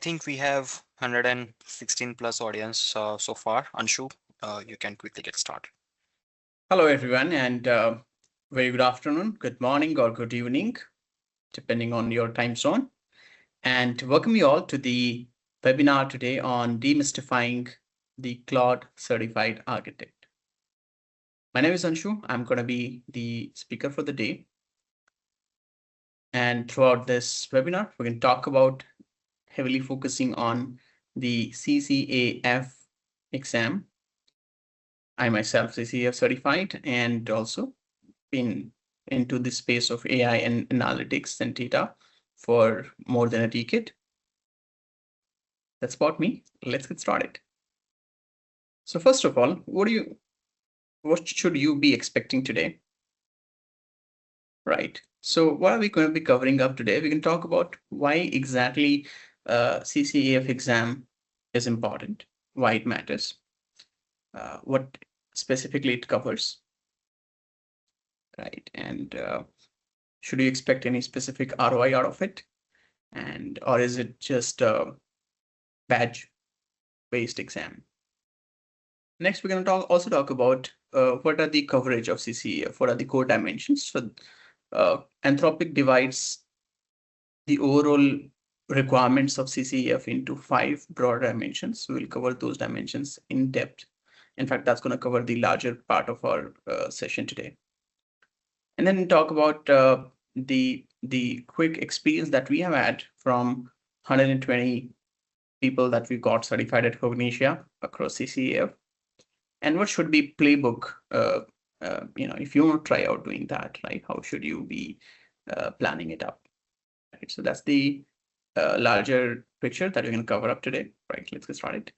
think we have 116 plus audience so far. Anshu, you can quickly get started. Hello, everyone, and very good afternoon, good morning, or good evening, depending on your time zone. And welcome you all to the webinar today on demystifying the Claude Certified Architect. My name is Anshu. I'm going to be the speaker for the day. And throughout this webinar, we're going to talk about heavily focusing on the CCA-F exam. I myself CCA-F certified and also been into the space of AI and analytics and data for more than a decade. That's about me. Let's get started. So first of all, what should you be expecting today? Right. So what are we going to be covering up today? We can talk about why exactly CCA-F exam is important, why it matters, what specifically it covers, right? And should you expect any specific ROI out of it? And or is it just a badge-based exam? Next, we're going to also talk about what are the coverage of CCA-F, what are the core dimensions. So Anthropic divides the overall requirements of CCA-F into 5 broad dimensions. So we'll cover those dimensions in depth. In fact, that's going to cover the larger part of our session today. And then talk about the quick experience that we have had from 120 people that we got certified at Cognixia across CCA-F, and what should be playbook. If you want to try out doing that, right? How should you be planning it up? Right. So that's the larger picture that we're going to cover up today. Right. Let's get started.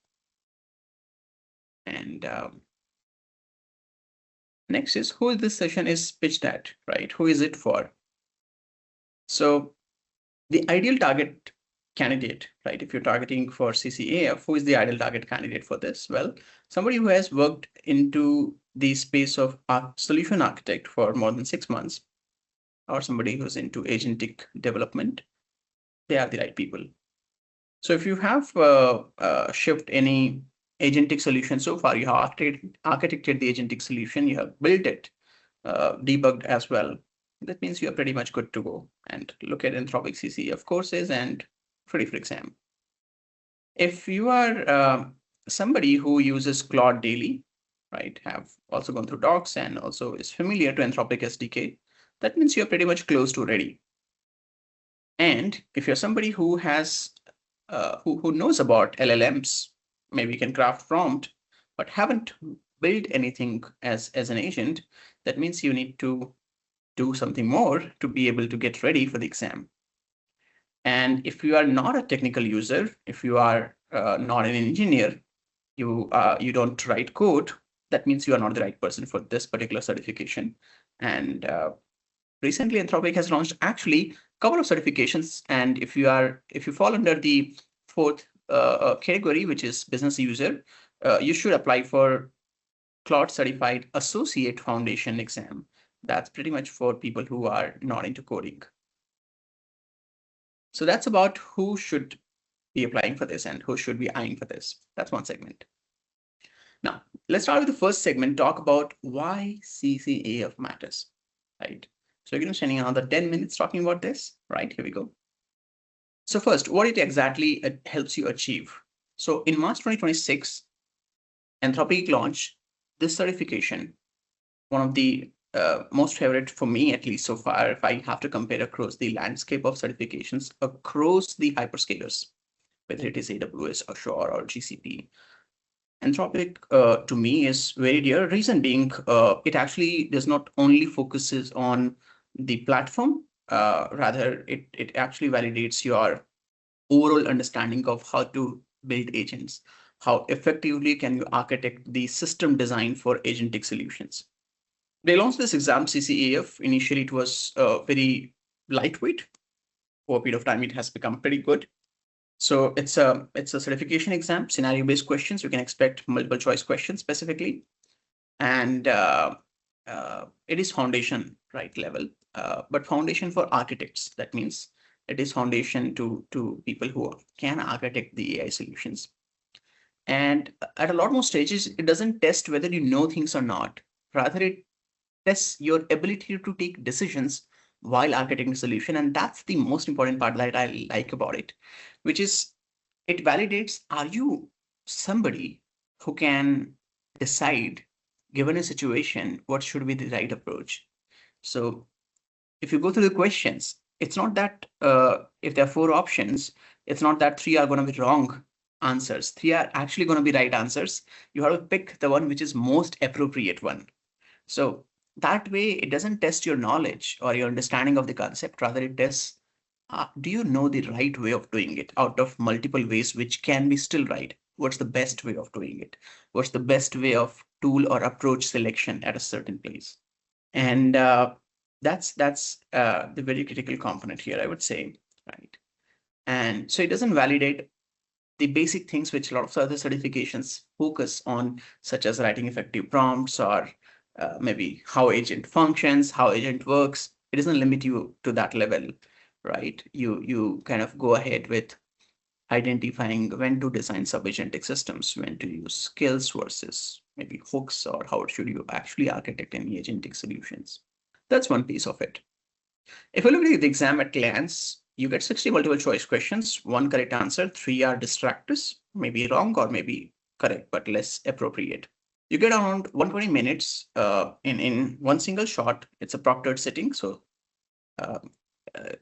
And next is who this session is pitched at, right? Who is it for? So the ideal target candidate, right? If you're targeting for CCA-F, who is the ideal target candidate for this? Well, somebody who has worked into the space of solution architect for more than 6 months, or somebody who's into agentic development, they are the right people. So if you have shipped any agentic solution so far, you have architected the agentic solution, you have built it, debugged as well, that means you are pretty much good to go and look at Anthropic CCA-F courses and ready for exam. If you are somebody who uses Claude daily, right, have also gone through docs and also is familiar to Anthropic SDK, that means you're pretty much close to ready. And if you're somebody who has who knows about LLMs, maybe can craft prompt, but haven't built anything as an agent, that means you need to do something more to be able to get ready for the exam. And if you are not a technical user, if you are not an engineer, you don't write code, that means you are not the right person for this particular certification. And recently, Anthropic has launched actually a couple of certifications. And if you fall under the 4th category, which is business user, you should apply for Claude Certified Associate Foundation exam. That's pretty much for people who are not into coding. So that's about who should be applying for this and who should be eyeing for this. That's one segment. Now, let's start with the first segment, talk about why CCA-F matters, right? So we're going to be spending another 10 minutes talking about this, right? Here we go. So first, what it exactly helps you achieve. So in March 2026, Anthropic launched this certification, one of the most favorite for me, at least so far, if I have to compare across the landscape of certifications across the hyperscalers, whether it is AWS, Azure, or GCP. Anthropic to me is very dear. Reason being, it actually does not only focuses on the platform, rather it actually validates your overall understanding of how to build agents. How effectively can you architect the system design for agentic solutions? They launched this exam, CCA-F. Initially, it was very lightweight. Over a period of time, it has become pretty good. So it's a certification exam, scenario-based questions. You can expect multiple choice questions specifically. And it is foundation, right, level, but foundation for architects. That means It is foundation to people who can architect the AI solutions. And at a lot more stages, it doesn't test whether you know things or not. Rather, it tests your ability to take decisions while architecting a solution. And that's the most important part that I like about it, which is it validates, are you somebody who can decide, given a situation, what should be the right approach? So if you go through the questions, it's not that if there are 4 options, it's not that 3 are going to be wrong answers. 3 are actually going to be right answers. You have to pick the one which is most appropriate one. So that way, it doesn't test your knowledge or your understanding of the concept. Rather, it tests, do you know the right way of doing it out of multiple ways, which can be still right? What's the best way of doing it? What's the best way of tool or approach selection at a certain place? And that's the very critical component here, I would say, right? And so it doesn't validate the basic things which a lot of other certifications focus on, such as writing effective prompts or maybe how agent functions, how agent works. It doesn't limit you to that level, right? You kind of go ahead with identifying when to design sub-agentic systems, when to use skills versus maybe hooks, or how should you actually architect any agentic solutions. That's one piece of it. If you look at the exam at glance, you get 60 multiple choice questions, 1 correct answer, 3 are distractors, maybe wrong or maybe correct, but less appropriate. You get around 120 minutes in one single shot. It's a proctored sitting. So uh,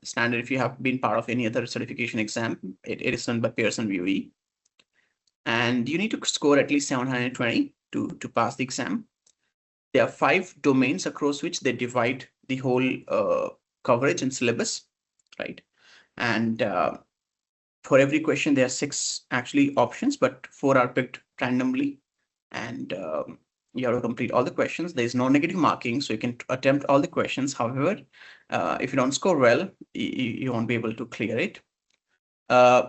standard, if you have been part of any other certification exam, it is done by Pearson VUE. And you need to score at least 720 to pass the exam. There are 5 domains across which they divide the whole coverage and syllabus, right? And for every question, there are 6 actually options, but 4 are picked randomly. And you have to complete all the questions. There is no negative marking, so you can attempt all the questions. However, if you don't score well, you won't be able to clear it.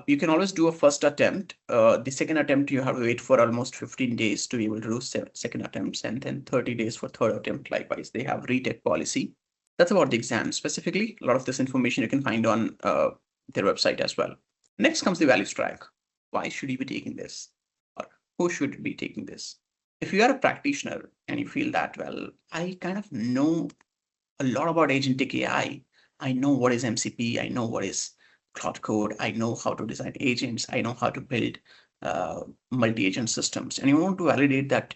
You can always do a first attempt. The second attempt, you have to wait for almost 15 days to be able to do second attempts, and then 30 days for third attempt. Likewise, they have retake policy. That's about the exam specifically. A lot of this information you can find on their website as well. Next comes the values track. Why should you be taking this? Or who should be taking this? If you are a practitioner and you feel that, well, I kind of know a lot about agentic AI. I know what is MCP. I know what is Claude Code. I know how to design agents. I know how to build multi-agent systems. And you want to validate that,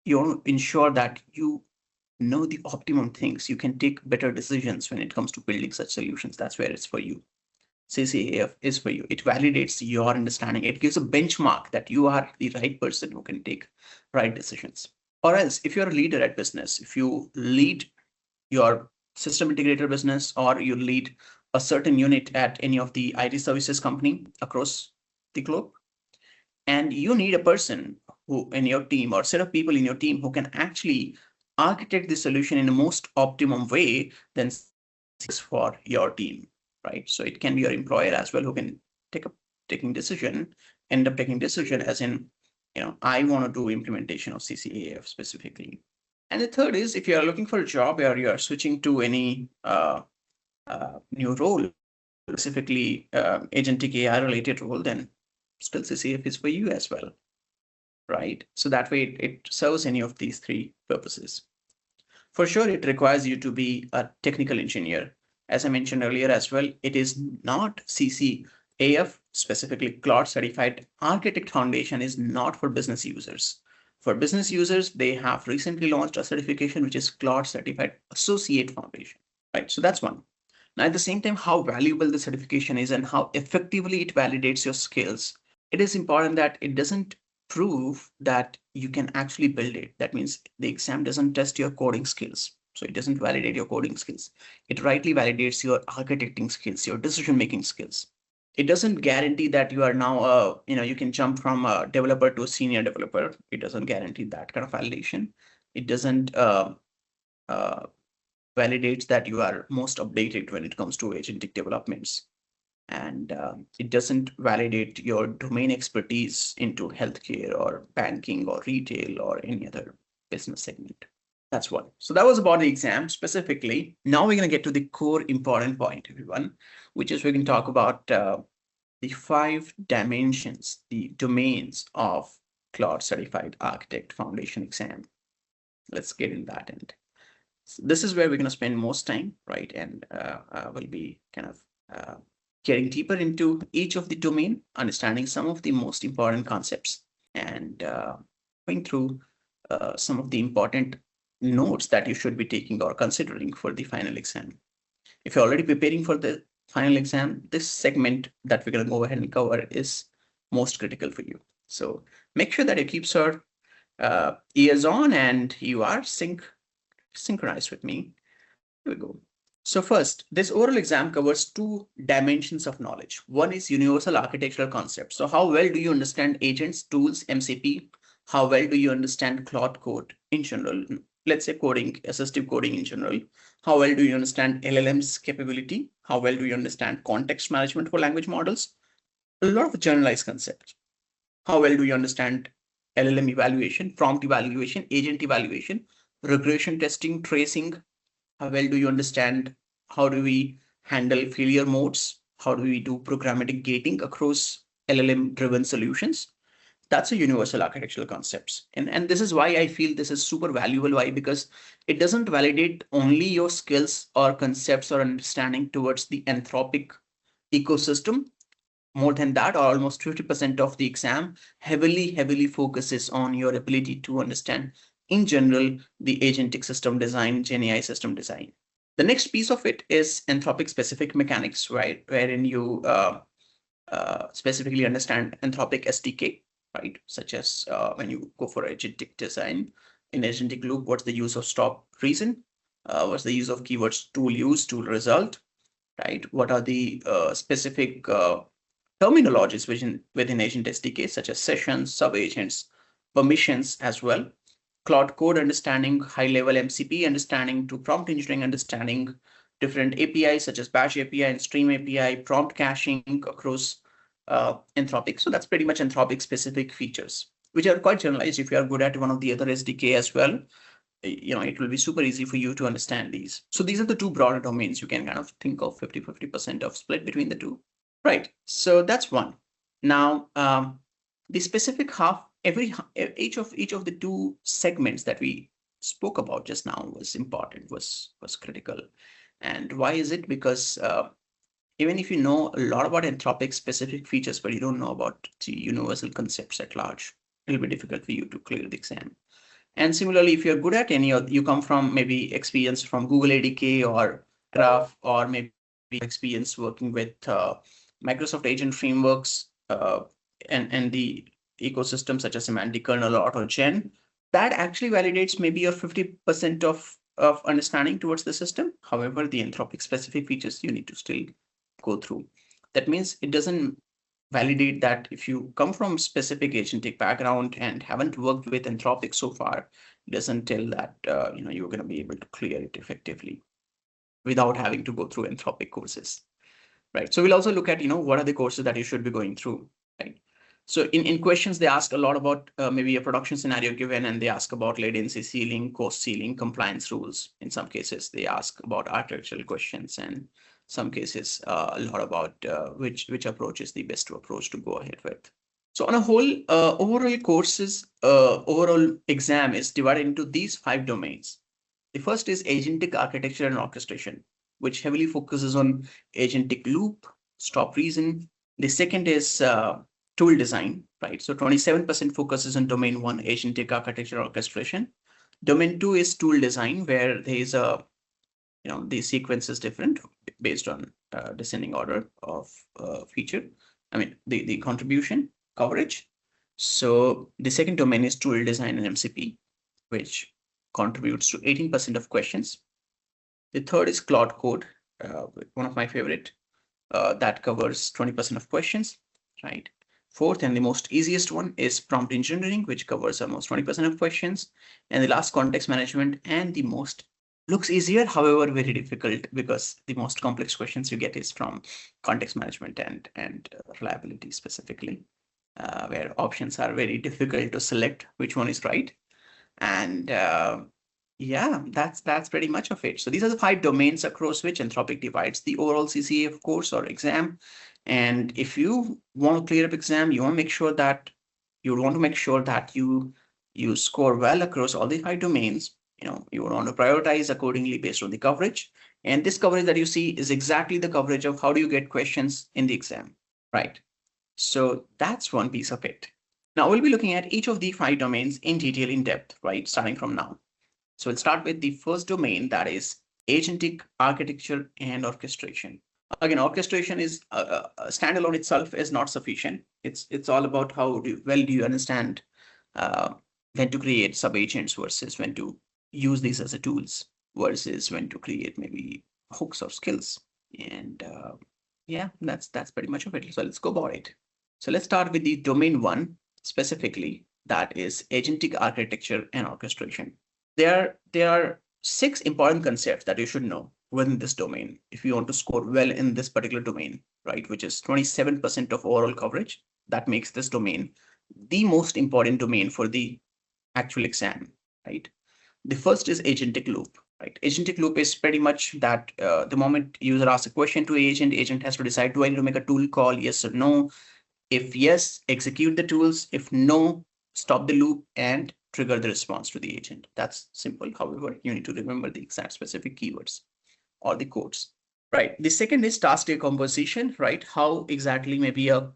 you want to ensure that you know the optimum things. You can take better decisions when it comes to building such solutions. That's where it's for you. CCA-F is for you. It validates your understanding. It gives a benchmark that you are the right person who can take right decisions. Or else, if you're a leader at business, if you lead your system integrator business, or you lead a certain unit at any of the IT services company across the globe, and you need a person who in your team or set of people in your team who can actually architect the solution in the most optimum way, then it's for your team, right? So it can be your employer as well who can end up taking decision as in, I want to do implementation of CCA-F specifically. And the third is, if you are looking for a job or you are switching to any new role, specifically agentic AI related role, then still CCF is for you as well, right? So that way it serves any of these 3 purposes. For sure, it requires you to be a technical engineer. As I mentioned earlier as well, it is not CCA-F, specifically Claude Certified Architect Foundation, is not for business users. For business users, they have recently launched a certification, which is Claude Certified Associate Foundation, right? So that's one. Now, at the same time, how valuable the certification is and how effectively it validates your skills, it is important that it doesn't prove that you can actually build it. That means the exam doesn't test your coding skills. So it doesn't validate your coding skills. It rightly validates your architecting skills, your decision-making skills. It doesn't guarantee that you are now, you can jump from a developer to a senior developer. It doesn't guarantee that kind of validation. It doesn't validates that you are most updated when it comes to agentic developments. And it doesn't validate your domain expertise into healthcare or banking or retail or any other business segment. That's one. So that was about the exam specifically. Now we're going to get to the core important point, everyone, which is we can talk about the 5 dimensions, the domains of Claude Certified Architect Foundation exam. Let's get in that end. So this is where we're going to spend most time, right? And we'll be kind of getting deeper into each of the domain, understanding some of the most important concepts, and going through some of the important notes that you should be taking or considering for the final exam. If you're already preparing for the final exam, this segment that we're going to go ahead and cover is most critical for you. So make sure that you keep your ears on and you are synchronized with me. Here we go. So first, this oral exam covers 2 dimensions of knowledge. One is universal architectural concepts. So how well do you understand agents, tools, MCP? How well do you understand Claude code in general? Let's say coding, assistive coding in general. How well do you understand LLM's capability? How well do you understand context management for language models? A lot of generalized concepts. How well do you understand LLM evaluation, prompt evaluation, agent evaluation, regression testing, tracing? How well do you understand how do we handle failure modes? How do we do programmatic gating across LLM driven solutions? That's a universal architectural concepts. And this is why I feel this is super valuable. Why? Because it doesn't validate only your skills or concepts or understanding towards the Anthropic ecosystem. More than that, or almost 50% of the exam heavily focuses on your ability to understand in general the agentic system design, Gen AI system design. The next piece of it is Anthropic specific mechanics, right? Wherein you specifically understand Anthropic SDK, right? Such as when you go for agentic design in agentic loop, what's the use of stop reason? What's the use of keywords tool use, tool result, right? What are the specific terminologies within agent SDK, such as sessions, subagents, permissions as well. Claude code understanding, high-level MCP understanding to prompt engineering understanding, different APIs such as Bash API and Stream API, prompt caching across Anthropic. So that's pretty much Anthropic specific features, which are quite generalized. If you are good at one of the other SDK as well, it will be super easy for you to understand these. So these are the 2 broader domains. You can kind of think of 50% of split between the 2. Right. So that's one. Now, the specific half, each of the 2 segments that we spoke about just now was important, was critical. And why is it? Because even if you know a lot about Anthropic specific features, but you don't know about the universal concepts at large, it'll be difficult for you to clear the exam. And similarly, if you're good at any of, you come from maybe experience from Google ADK or Graph, or maybe experience working with Microsoft agent frameworks and the ecosystem such as semantic kernel or AutoGen, that actually validates maybe your 50% of understanding towards the system. However, the Anthropic specific features you need to still go through. That means it doesn't validate that if you come from specific agentic background and haven't worked with Anthropic so far, it doesn't tell that you're going to be able to clear it effectively without having to go through Anthropic courses. Right. So we'll also look at, what are the courses that you should be going through, right? So in questions, they ask a lot about maybe a production scenario given, and they ask about latency ceiling, cost ceiling, compliance rules. In some cases, they ask about architectural questions, and some cases a lot about which approach is the best approach to go ahead with. So on a whole, overall exam is divided into these 5 domains. The first is agentic architecture and orchestration, which heavily focuses on agentic loop, stop reason. The second is tool design, right? So 27% focuses on domain 1, agentic architecture orchestration. Domain 2 is tool design, where there is the sequence is different based on descending order of feature. I mean, the contribution coverage. So the second domain is tool design and MCP, which contributes to 18% of questions. The third is Claude code, one of my favorite, that covers 20% of questions, right? Fourth, and the most easiest one, is prompt engineering, which covers almost 20% of questions. And the last, context management, and the most looks easier, however, very difficult, because the most complex questions you get is from context management and reliability specifically, where options are very difficult to select which one is right. And Yeah, that's pretty much of it. So these are the 5 domains across which Anthropic divides the overall CCA course or exam. And if you want to clear up exam, you want to make sure that you score well across all the 5 domains. You want to prioritize accordingly based on the coverage. And this coverage that you see is exactly the coverage of how do you get questions in the exam, right? So that's one piece of it. Now we'll be looking at each of the 5 domains in detail, in depth, right? Starting from now. So we'll start with the first domain, that is agentic architecture and orchestration. Again, orchestration is standalone itself is not sufficient. It's all about how well do you understand uh, when to create sub-agents versus when to use these as a tools versus when to create maybe hooks or skills. And yeah, that's pretty much of it. So let's go about it. So let's start with the domain 1 specifically, that is agentic architecture and orchestration. There are 6 important concepts that you should know within this domain if you want to score well in this particular domain, right? Which is 27% of overall coverage. That makes this domain the most important domain for the actual exam, right? The first is agentic loop, right? Agentic loop is pretty much that the moment user asks a question to agent has to decide, do I need to make a tool call, yes or no? If yes, execute the tools. If no, stop the loop and trigger the response to the agent. That's simple. However, you need to remember the exact specific keywords or the codes. Right. The second is task decomposition, right? How exactly maybe a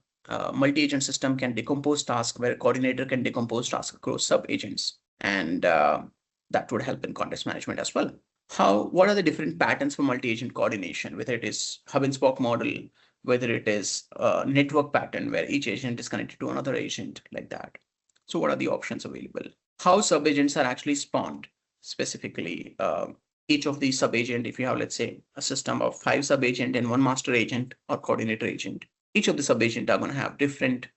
multi-agent system can decompose tasks where a coordinator can decompose tasks across sub-agents. And that would help in context management as well. What are the different patterns for multi-agent coordination, whether it is hub and spoke model, whether it is a network pattern where each agent is connected to another agent like that. So what are the options available? How sub-agents are actually spawned specifically. Each of these sub-agent, if you have, let's say, a system of 5 sub-agent and 1 master agent or coordinator agent, each of the sub-agent are going to have different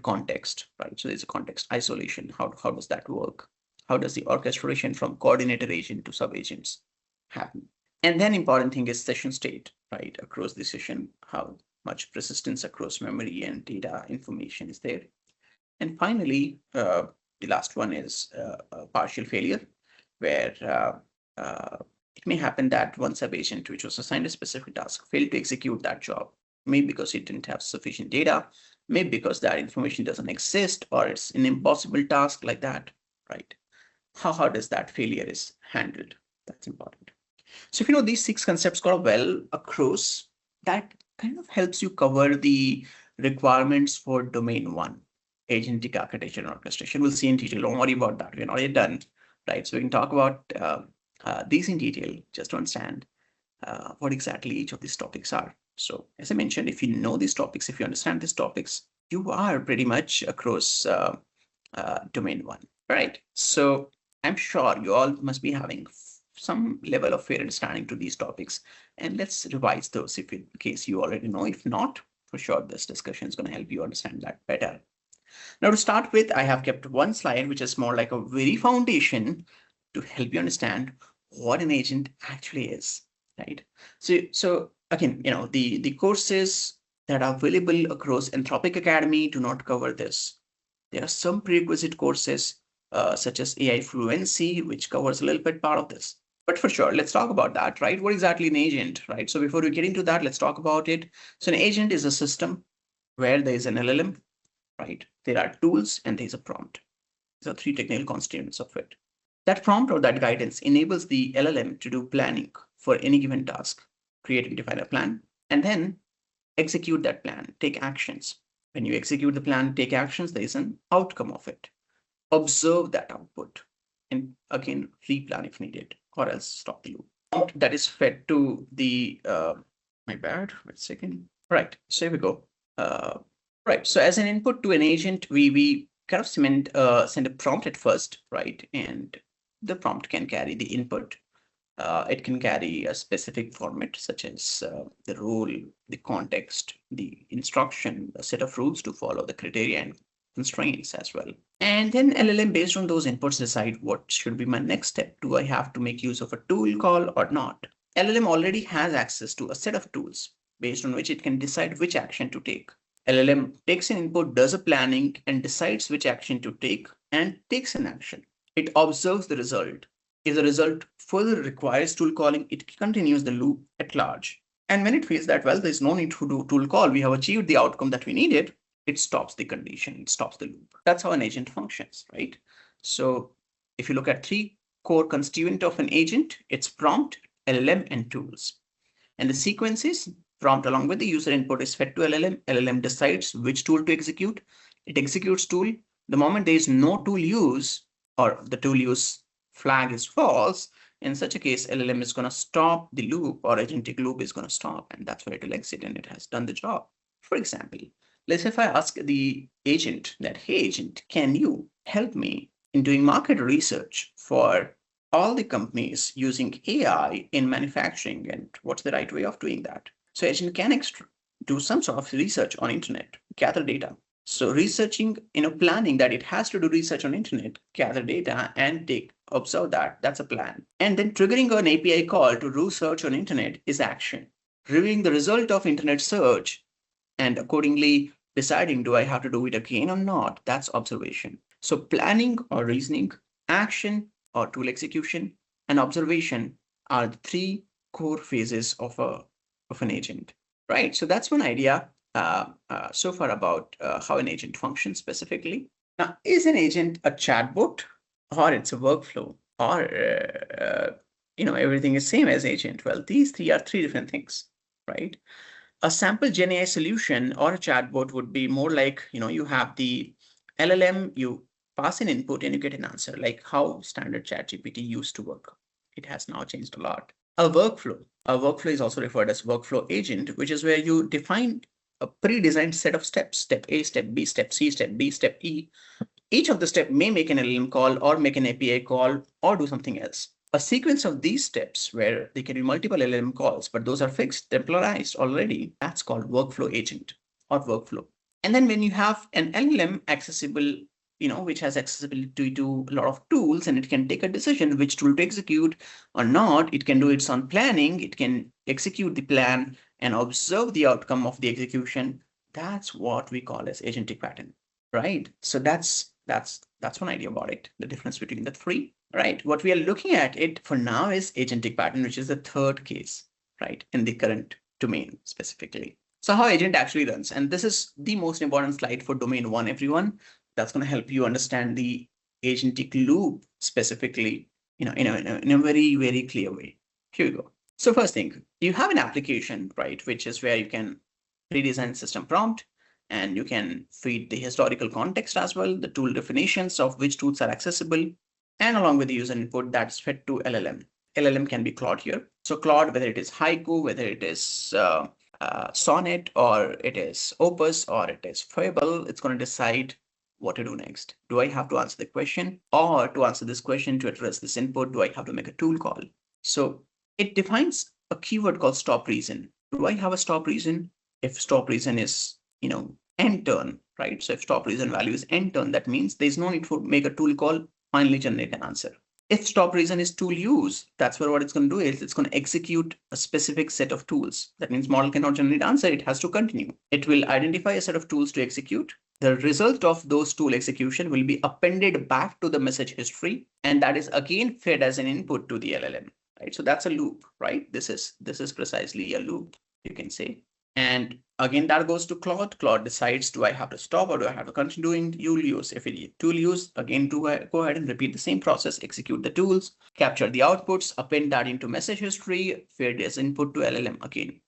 context, right? So there's a context isolation. How does that work? How does the orchestration from coordinator agent to sub-agents happen? And then important thing is session state, right? Across the session, how much persistence across memory and data information is there. And finally, the last one is partial failure, where it may happen that one sub-agent which was assigned a specific task failed to execute that job, maybe because it didn't have sufficient data, maybe because that information doesn't exist, or it's an impossible task like that, right? How does that failure is handled? That's important. So if you know these 6 concepts got well across, that kind of helps you cover the requirements for domain 1, agentic architecture and orchestration. We'll see in detail. Don't worry about that. We're not yet done, right? So we can talk about these in detail just to understand what exactly each of these topics are. So as I mentioned, if you know these topics, if you understand these topics, you are pretty much across domain 1, right? So I'm sure you all must be having some level of fair understanding to these topics, and let's revise those if in case you already know. If not, for sure this discussion is going to help you understand that better. Now to start with, I have kept one slide which is more like a very foundation to help you understand what an agent actually is, right? So again, the courses that are available across Anthropic Academy do not cover this. There are some prerequisite courses such as AI Fluency, which covers a little bit part of this. But for sure, let's talk about that, right? What exactly an agent, right? So before we get into that, let's talk about it. So an agent is a system where there is an LLM, right? There are tools and there's a prompt. These are 3 technical constituents of it. That prompt or that guidance enables the LLM to do planning for any given task, create and define a plan, and then execute that plan, take actions. When you execute the plan, take actions, there is an outcome of it. Observe that output and again replan if needed, or else stop the loop. That is fed to the my bad, wait a second. Right, so here we go. Right, so as an input to an agent, we kind of send a prompt at first, right? And the prompt can carry the input. It can carry a specific format such as the role, the context, the instruction, a set of rules to follow, the criteria and constraints as well. And then LLM based on those inputs decide what should be my next step. Do I have to make use of a tool call or not? LLM already has access to a set of tools based on which it can decide which action to take. LLM takes an input, does a planning and decides which action to take and takes an action. It observes the result. If the result further requires tool calling, it continues the loop at large. And when it feels that, well, there's no need to do tool call, we have achieved the outcome that we needed, it stops the condition, it stops the loop. That's how an agent functions, right? So if you look at three core constituent of an agent, it's prompt, LLM, and tools. And the sequence is prompt along with the user input is fed to LLM. LLM decides which tool to execute. It executes tool. The moment there is no tool use or the tool use flag is false, in such a case, LLM is going to stop the loop or agentic loop is going to stop, and that's where it will exit and it has done the job. For example, let's say if I ask the agent that, hey agent, can you help me in doing market research for all the companies using AI in manufacturing, and what's the right way of doing that? So agent can do some sort of research on internet, gather data. So researching, planning that it has to do research on internet, gather data and observe that, that's a plan. And then triggering an API call to do search on internet is action. Reviewing the result of internet search and accordingly deciding, do I have to do it again or not? That's observation. So planning or reasoning, action or tool execution, and observation are the three core phases of an agent, right? So that's one idea so far about how an agent functions specifically. Now, is an agent a chatbot, or it's a workflow, or everything is same as agent? Well, these three are three different things, right? A sample Gen AI solution or a chatbot would be more like, you have the LLM, you pass an input and you get an answer, like how standard ChatGPT used to work. It has now changed a lot. A workflow is also referred as workflow agent, which is where you define a pre-designed set of steps, step A, step B, step C, step D, step E. Each of the steps may make an LLM call or make an API call or do something else. A sequence of these steps where there can be multiple LLM calls, but those are fixed, temporalized already, that's called workflow agent or workflow. And then when you have an LLM accessible, which has accessibility to a lot of tools, and it can take a decision which tool to execute or not, it can do its own planning, it can execute the plan and observe the outcome of the execution. That's what we call as agentic pattern, right? So that's one idea about it, the difference between the three, right? What we are looking at it for now is agentic pattern, which is the third case, right, in the current domain specifically. So how agent actually runs, and this is the most important slide for domain one, everyone. That's going to help you understand the agentic loop specifically, in a very, very clear way. Here we go. So first thing, you have an application, right, which is where you can redesign system prompt, and you can feed the historical context as well, the tool definitions of which tools are accessible, and along with the user input that's fed to LLM. LLM can be Claude here. So Claude, whether it is Haiku, whether it is Sonnet, or it is Opus, or it is Fable, it's going to decide what to do next. Do I have to answer the question, or to answer this question, to address this input, do I have to make a tool call? So it defines a keyword called stop reason. Do I have a stop reason? If stop reason is, end turn, right? So if stop reason value is end turn, that means there's no need to make a tool call, finally generate an answer. If stop reason is tool use, that's where what it's going to do is it's going to execute a specific set of tools. That means model cannot generate answer, it has to continue. It will identify a set of tools to execute. The result of those tool execution will be appended back to the message history, and that is again fed as an input to the LLM, right? So that's a loop, right? This is precisely a loop, you can say. And again, that goes to Claude. Claude decides, do I have to stop or do I have to continue doing tool use? If it is tool use, again, go ahead and repeat the same process, execute the tools, capture the outputs, append that into message history, fed as input to LLM again.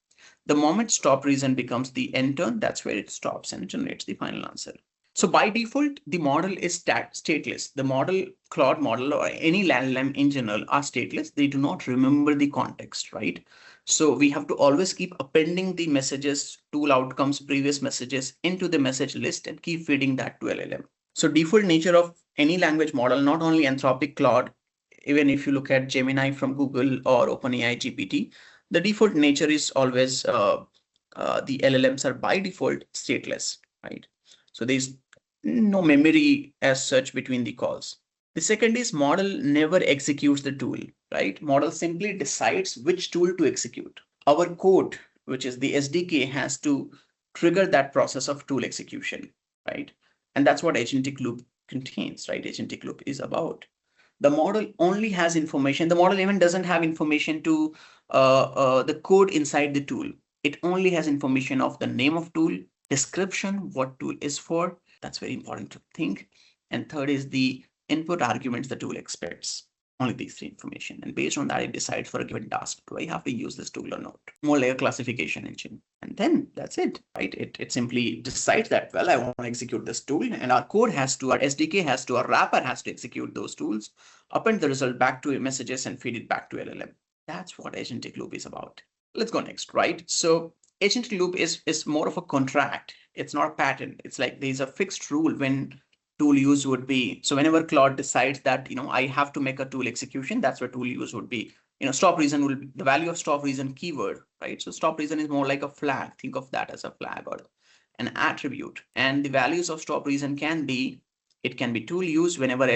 The moment stop reason becomes the end turn, that's where it stops and generates the final answer. So by default, the model is stateless. The model, Claude model, or any LLM in general are stateless. They do not remember the context, right? So we have to always keep appending the messages, tool outcomes, previous messages into the message list and keep feeding that to LLM. So default nature of any language model, not only Anthropic, Claude, even if you look at Gemini from Google or OpenAI GPT, the default nature is always the LLMs are by default stateless, right? So there's no memory as such between the calls. The second is model never executes the tool, right? Model simply decides which tool to execute. Our code, which is the SDK, has to trigger that process of tool execution, right? And that's what agentic loop contains, right? Agentic loop is about. The model only has information. The model even doesn't have information to the code inside the tool. It only has information of the name of tool, description, what tool is for. That's very important to think. And third is the input arguments the tool expects. Only these three information. And based on that, it decides for a given task, do I have to use this tool or not? More like a classification engine. And then that's it, right? It simply decides that, well, I want to execute this tool, and our code has to, our SDK has to, our wrapper has to execute those tools, append the result back to messages and feed it back to LLM. That's what agentic loop is about. Let's go next, right? So agentic loop is more of a contract. It's not a pattern. It's like there's a fixed rule when tool use would be. So whenever Claude decides that, I have to make a tool execution, that's where tool use would be. Stop reason will be the value of stop reason keyword, right? So stop reason is more like a flag. Think of that as a flag or an attribute. And the values of stop reason can be, it can be tool use whenever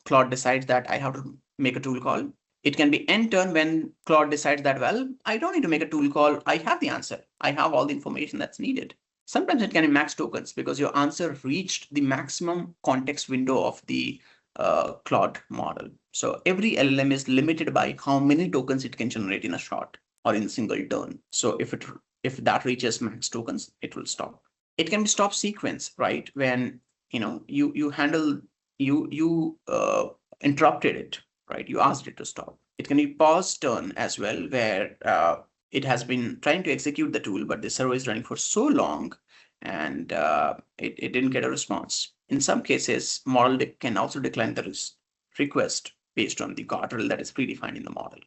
Claude decides that I have to make a tool call. It can be end turn when Claude decides that, well, I don't need to make a tool call. I have the answer. I have all the information that's needed. Sometimes it can be max tokens because your answer reached the maximum context window of the Claude model. So every LLM is limited by how many tokens it can generate in a shot or in a single turn. So if that reaches max tokens, it will stop. It can be stop sequence, right? When you interrupted it, right? You asked it to stop. It can be pause turn as well, where it has been trying to execute the tool, but the server is running for so long and it didn't get a response. In some cases, model can also decline the request based on the guardrail that is predefined in the model.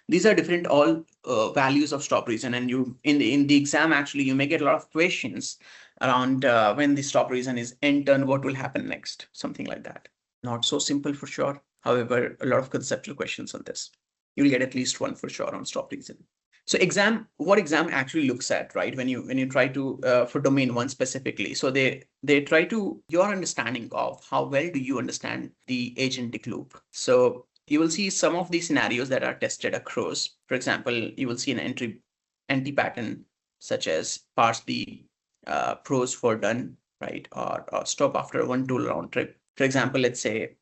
These are different all values of stop reason, and you in the exam actually you may get a lot of questions around when the stop reason is end turn, what will happen next, something like that. Not so simple for sure. However, a lot of conceptual questions on this. You'll get at least one for sure on stop reason. So what exam actually looks at, right? When you try to for domain one specifically, so they try to your understanding of how well do you understand the agentic loop. So you will see some of these scenarios that are tested across. For example, you will see an anti pattern such as parse the pros for done, right? Or stop after one tool round trip. For example, let's say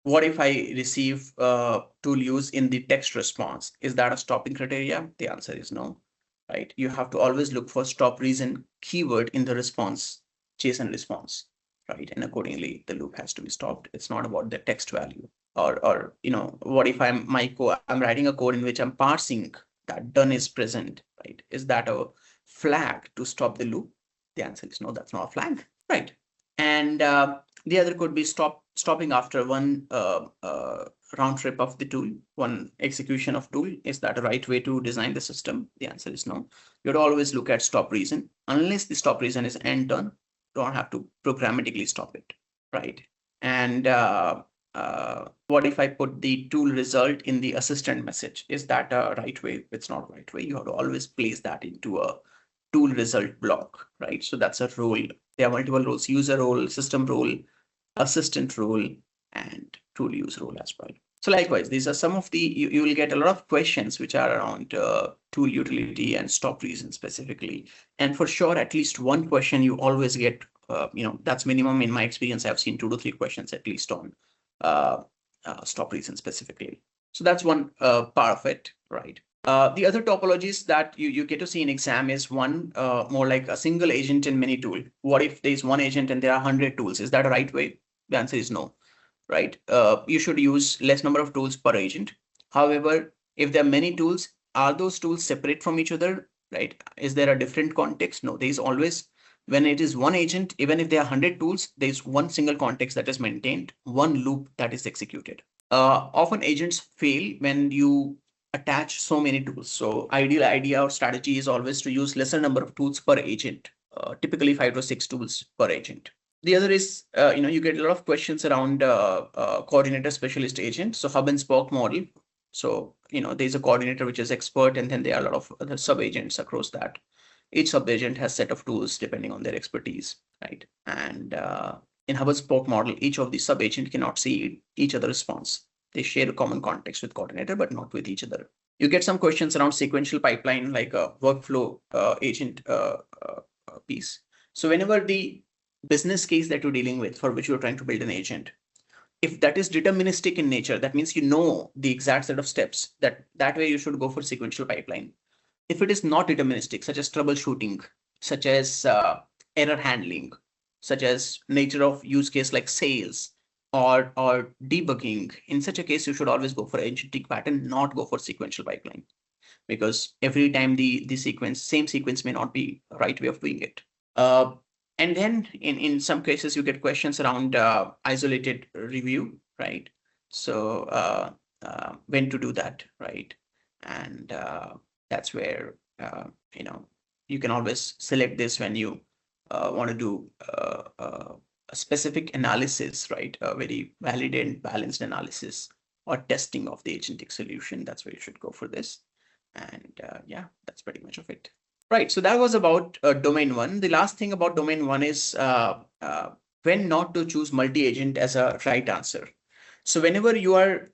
what if I receive tool use in the text response? Is that a stopping criteria? The answer is no, right? You have to always look for stop reason keyword in the response, JSON response, right? And accordingly, the loop has to be stopped. It's not about the text value. Or what if I'm writing a code in which I'm parsing that done is present, right? Is that a flag to stop the loop? The answer is no, that's not a flag, right? And the other could be stopping after one round trip of the tool, one execution of tool. Is that a right way to design the system? The answer is no. You'd always look at stop reason. Unless the stop reason is end done, don't have to programmatically stop it, right? And what if I put the tool result in the assistant message? Is that a right way? It's not a right way. You have to always place that into a tool result block, right? So that's a role. There are multiple roles: user role, system role, assistant role, and tool use role as well. So likewise, these are some of the, you will get a lot of questions which are around tool utility and stop reason specifically. And for sure, at least one question you always get, that's minimum in my experience. I've seen 2 to 3 questions at least on stop reason specifically. So that's one part of it, right? The other topologies that you get to see in exam is one more like a single agent and many tool. What if there's one agent and there are 100 tools? Is that a right way? The answer is no, right? You should use less number of tools per agent. However, if there are many tools, are those tools separate from each other, right? Is there a different context? No, there's always, when it is one agent, even if there are 100 tools, there's one single context that is maintained, one loop that is executed. Often agents fail when you attach so many tools. So ideal idea or strategy is always to use lesser number of tools per agent, typically 5 to 6 tools per agent. The other is, you get a lot of questions around coordinator specialist agent. So hub and spoke model. So, there's a coordinator which is expert, and then there are a lot of other sub agents across that. Each sub agent has set of tools depending on their expertise, right? And in hub and spoke model, each of the sub agent cannot see each other's response. They share a common context with coordinator, but not with each other. You get some questions around sequential pipeline, like a workflow agent piece. So whenever the business case that you're dealing with, for which you're trying to build an agent, if that is deterministic in nature, that means you know the exact set of steps. That way you should go for sequential pipeline. If it is not deterministic, such as troubleshooting, such as error handling, such as nature of use case like sales or debugging, in such a case, you should always go for agentic pattern, not go for sequential pipeline, because every time the same sequence may not be the right way of doing it. And then in some cases, you get questions around isolated review, right? So when to do that, right? And that's where you can always select this when you want to do a specific analysis, right? A very valid and balanced analysis or testing of the agentic solution. That's where you should go for this. And yeah, that's pretty much of it. Right. So that was about domain one. The last thing about domain one is when not to choose multi-agent as a right answer. So whenever you are,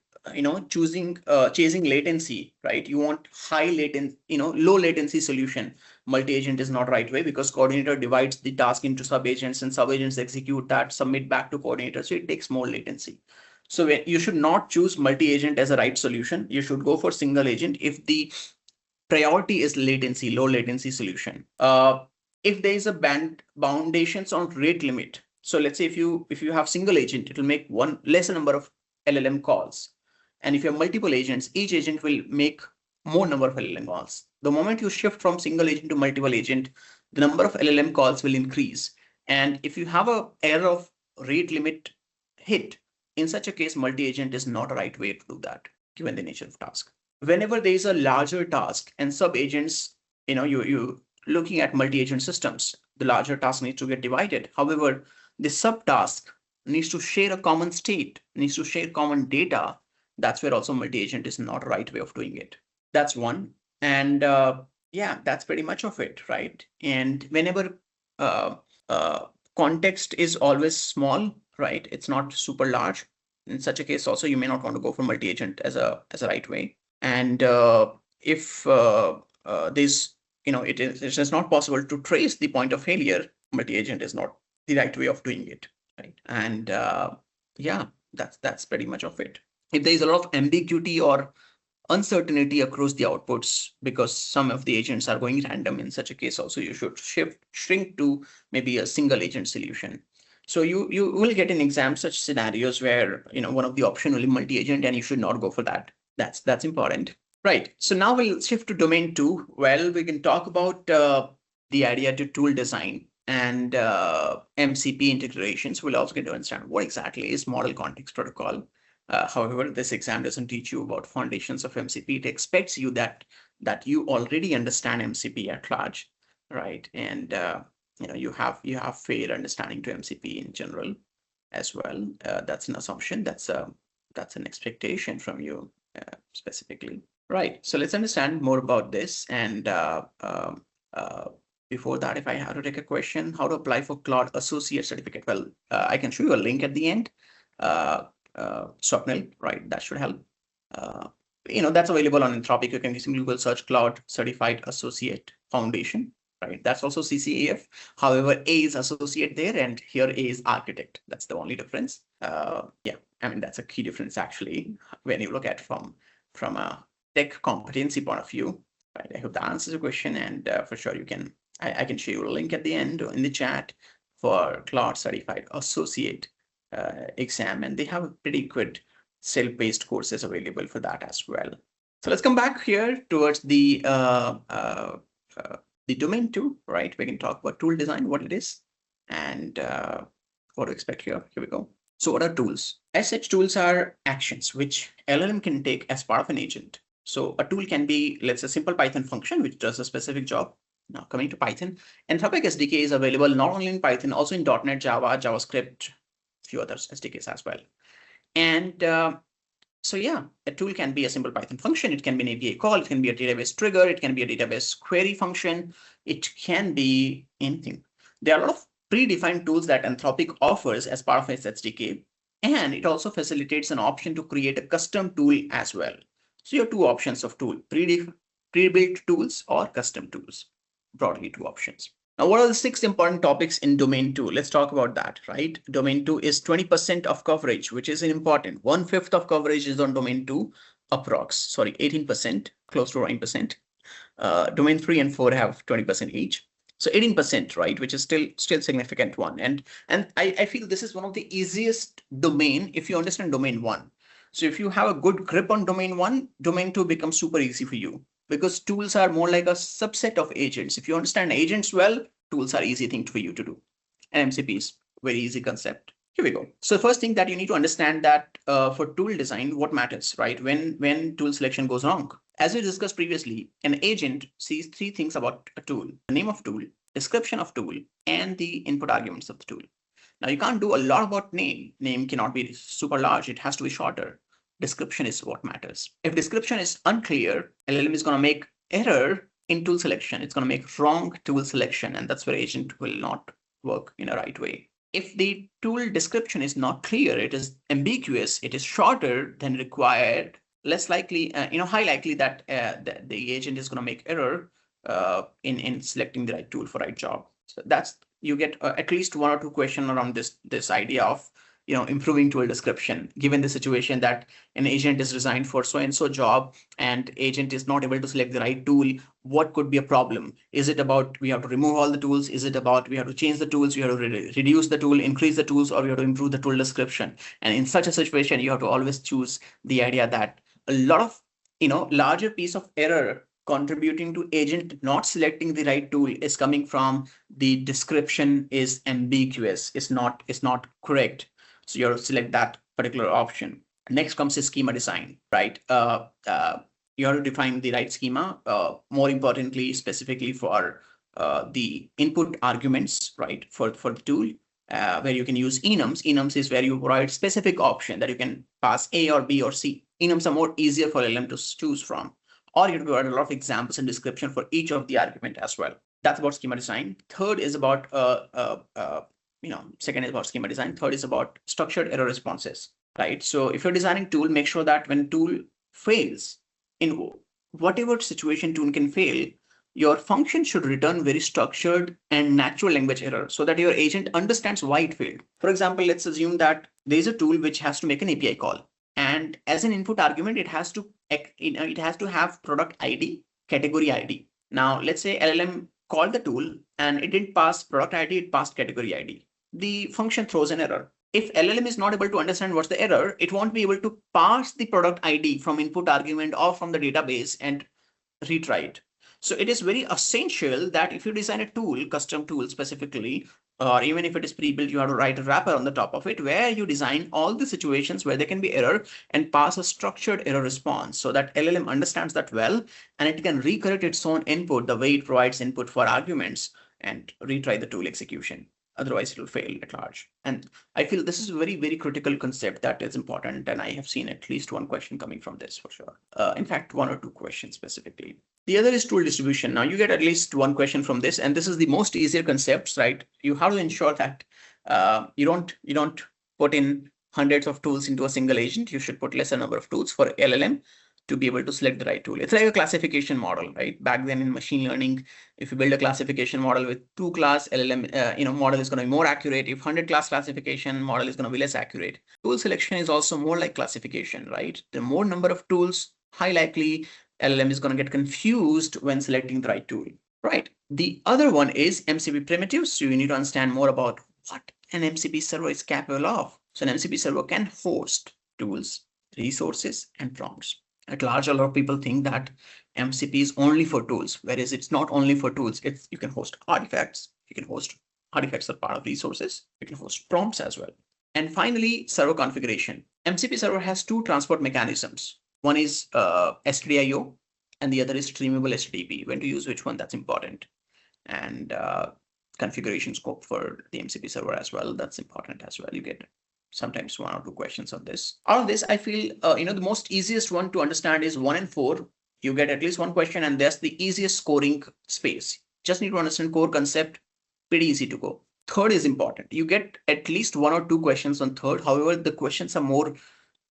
choosing chasing latency, right? You want high latency, low latency solution. Multi-agent is not right way, because coordinator divides the task into sub-agents and sub-agents execute that, submit back to coordinator. So it takes more latency. So you should not choose multi-agent as a right solution. You should go for single agent if the priority is latency, low latency solution. If there is a boundations on rate limit, so let's say if you have single agent, it will make one lesser number of LLM calls. And if you have multiple agents, each agent will make more number of LLM calls. The moment you shift from single agent to multiple agent, the number of LLM calls will increase. And if you have a error of rate limit hit, in such a case, multi-agent is not a right way to do that, given the nature of task. Whenever there is a larger task and sub-agents, you looking at multi-agent systems, the larger task needs to get divided. However, the subtask needs to share a common state, needs to share common data. That's where also multi-agent is not a right way of doing it. That's one. And yeah, that's pretty much of it, right? And whenever context is always small, right? It's not super large. In such a case, also, you may not want to go for multi-agent as a right way. And if this, it is not possible to trace the point of failure, multi-agent is not the right way of doing it, right? And yeah, that's pretty much of it. If there is a lot of ambiguity or uncertainty across the outputs, because some of the agents are going random, in such a case also you should shrink to maybe a single agent solution. So you will get in exam such scenarios where one of the option will be multi-agent, and you should not go for that. That's important. Right. So now we'll shift to domain two. Well, we can talk about the idea to tool design and MCP integrations. We'll also get to understand what exactly is model context protocol. However, this exam doesn't teach you about foundations of MCP. It expects you that you already understand MCP at large, right? And you have fair understanding to MCP in general as well. That's an assumption. That's an expectation from you specifically. Right. So let's understand more about this. And before that, if I have to take a question, how to apply for Claude Associate Certificate? Well, I can show you a link at the end. Swapnil, right? That should help. That's available on Anthropic. You can simply Google search Claude Certified Associate Foundation, right? That's also CCA-F. However, A is associate there, and here A is architect. That's the only difference. Yeah, I mean, that's a key difference actually when you look at from a tech competency point of view, right? I hope that answers the question, and for sure you can. I can show you a link at the end in the chat for Claude Certified Associate exam, and they have pretty good self-paced courses available for that as well. So let's come back here towards the domain two, right? We can talk about tool design, what it is, and what to expect here. Here we go. So what are tools? As such, tools are actions which LLM can take as part of an agent. So a tool can be, let's say, a simple Python function which does a specific job. Now coming to Python, Anthropic SDK is available not only in Python, also in .NET, Java, JavaScript, few other SDKs as well. And so yeah, a tool can be a simple Python function. It can be an API call. It can be a database trigger. It can be a database query function. It can be anything. There are a lot of predefined tools that Anthropic offers as part of its SDK. And it also facilitates an option to create a custom tool as well. So you have two options of tool, pre-built tools or custom tools, broadly two options. Now, what are the 6 important topics in domain 2? Let's talk about that, right? Domain 2 is 20% of coverage, which is important. 1/5 of coverage is on domain 2, approx. Sorry, 18%, close to 9%. Domain 3 and 4 have 20% each. So 18%, right, which is still significant one. And I feel this is one of the easiest domain if you understand domain 1. So if you have a good grip on domain 1, domain 2 becomes super easy for you, because tools are more like a subset of agents. If you understand agents well, tools are easy thing for you to do. And MCP is very easy concept. Here we go. So the first thing that you need to understand that for tool design, what matters, right? When tool selection goes wrong. As we discussed previously, an agent sees 3 things about a tool: the name of tool, description of tool, and the input arguments of the tool. Now you can't do a lot about name. Name cannot be super large. It has to be shorter. Description is what matters. If description is unclear, LLM is going to make error in tool selection. It's going to make wrong tool selection, and that's where agent will not work in a right way. If the tool description is not clear, it is ambiguous, it is shorter than required, less likely, high likely that the agent is going to make error in selecting the right tool for right job. So that's, you get at least 1 or 2 questions around this idea of improving tool description, given the situation that an agent is designed for so and so job and agent is not able to select the right tool. What could be a problem? Is it about we have to remove all the tools? Is it about we have to change the tools, we have to reduce the tool, increase the tools, or we have to improve the tool description? And in such a situation, you have to always choose the idea that a lot of larger piece of error contributing to agent not selecting the right tool is coming from the description is ambiguous, it's not correct. So you have to select that particular option. Next comes the schema design, right? You have to define the right schema. More importantly, specifically for the input arguments, right? For the tool, where you can use enums. Enums is where you provide specific option that you can pass A or B or C. Enums are more easier for LM to choose from. Or you have to provide a lot of examples and description for each of the argument as well. That's about schema design. Third is about second is about schema design. Third is about structured error responses, right? So if you're designing tool, make sure that when tool fails, in whatever situation tool can fail, your function should return very structured and natural language error so that your agent understands why it failed. For example, let's assume that there is a tool which has to make an API call. And as an input argument, it has to have product ID, category ID. Now, let's say LLM called the tool and it didn't pass product ID, it passed category ID. The function throws an error. If LLM is not able to understand what's the error, it won't be able to parse the product ID from input argument or from the database and retry it. So it is very essential that if you design a tool, custom tool specifically, or even if it is pre-built, you have to write a wrapper on the top of it where you design all the situations where there can be error and pass a structured error response so that LLM understands that well, and it can recorrect its own input the way it provides input for arguments and retry the tool execution. Otherwise, it will fail at large. And I feel this is a very, very critical concept that is important. And I have seen at least 1 question coming from this for sure. In fact, 1 or 2 questions specifically. The other is tool distribution. Now you get at least 1 question from this, and this is the most easier concepts, right? You have to ensure that you don't put in hundreds of tools into a single agent. You should put lesser number of tools for LLM to be able to select the right tool. It's like a classification model, right? Back then in machine learning, if you build a classification model with 2 class LLM, model is going to be more accurate. If 100 class classification model is going to be less accurate. Tool selection is also more like classification, right? The more number of tools, high likely LLM is going to get confused when selecting the right tool, right? The other one is MCP primitives. So you need to understand more about what an MCP server is capable of. So an MCP server can host tools, resources, and prompts. At large, a lot of people think that MCP is only for tools, whereas it's not only for tools. You can host artifacts. You can host artifacts are part of resources. You can host prompts as well. And finally, server configuration. MCP server has 2 transport mechanisms. One is STDIO, and the other is streamable HTTP. When to use which one, that's important. And configuration scope for the MCP server as well, that's important as well. You get sometimes 1 or 2 questions on this. Out of this, I feel the most easiest one to understand is 1 and 4. You get at least 1 question, and that's the easiest scoring space. Just need to understand core concept, pretty easy to go. Third is important. You get at least 1 or 2 questions on third. However, the questions are more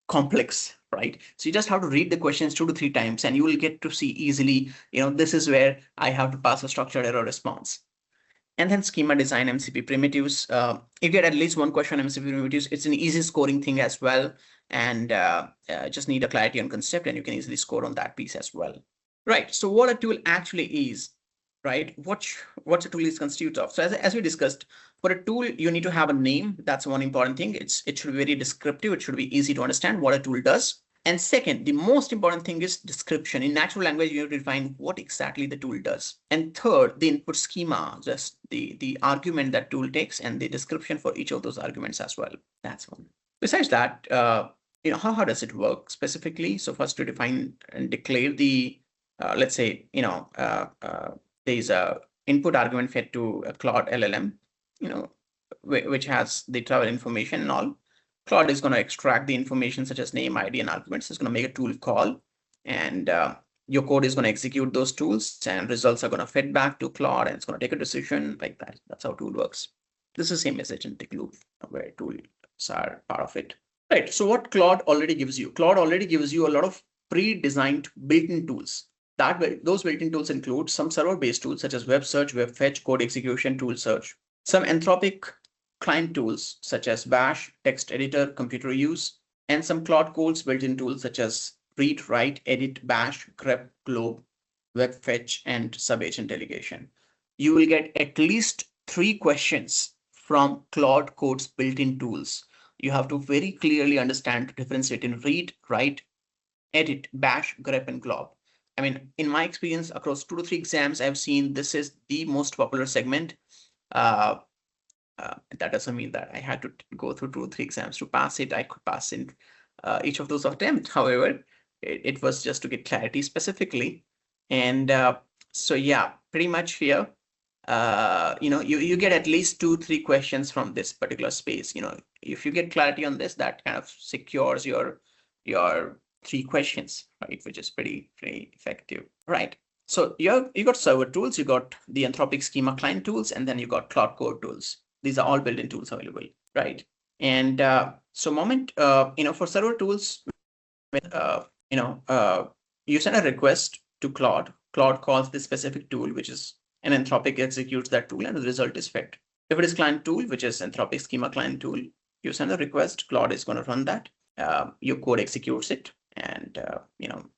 complex, right? So you just have to read the questions 2 to 3 times, and you will get to see easily, this is where I have to pass a structured error response. And then schema design, MCP primitives. You get at least one question on MCP primitives. It's an easy scoring thing as well. And just need a clarity on concept, and you can easily score on that piece as well. Right. So what a tool actually is, right? What a tool is constituted of. So as we discussed, for a tool, you need to have a name. That's one important thing. It should be very descriptive. It should be easy to understand what a tool does. And second, the most important thing is description. In natural language, you have to define what exactly the tool does. And third, the input schema, just the argument that tool takes and the description for each of those arguments as well. That's one. Besides that, how does it work specifically? So first to define and declare the, let's say, there's a input argument fed to a Claude LLM, which has the travel information and all. Claude is going to extract the information such as name, ID, and arguments. It's going to make a tool call, and your code is going to execute those tools, and results are going to fed back to Claude, and it's going to take a decision like that. That's how tool works. This is the same as agentic loop, where tools are part of it. Right. So what Claude already gives you? Claude already gives you a lot of pre-designed built-in tools. Those built-in tools include some server-based tools such as web search, web fetch, code execution, tool search, some Anthropic client tools such as Bash, text editor, computer use, and some Claude Code's built-in tools such as read, write, edit, Bash, grep, globe, web fetch, and sub-agent delegation. You will get at least 3 questions from Claude Code's built-in tools. You have to very clearly understand to differentiate in read, write, edit, Bash, grep, and glob. I mean, in my experience, across 2 to 3 exams, I've seen this is the most popular segment. That doesn't mean that I had to go through 2 or 3 exams to pass it. I could pass in each of those attempts. However, it was just to get clarity specifically. And so, yeah, pretty much here, you get at least 2-3 questions from this particular space. If you get clarity on this, that kind of secures your 3 questions, right? Which is pretty effective, right? So you got server tools, you got the Anthropic schema client tools, and then you got Claude Code tools. These are all built-in tools available, right? And so for server tools, you send a request to Claude. Claude calls this specific tool, which is an Anthropic executes that tool, and the result is fed. If it is client tool, which is Anthropic schema client tool, you send a request. Claude is going to run that. Your code executes it, and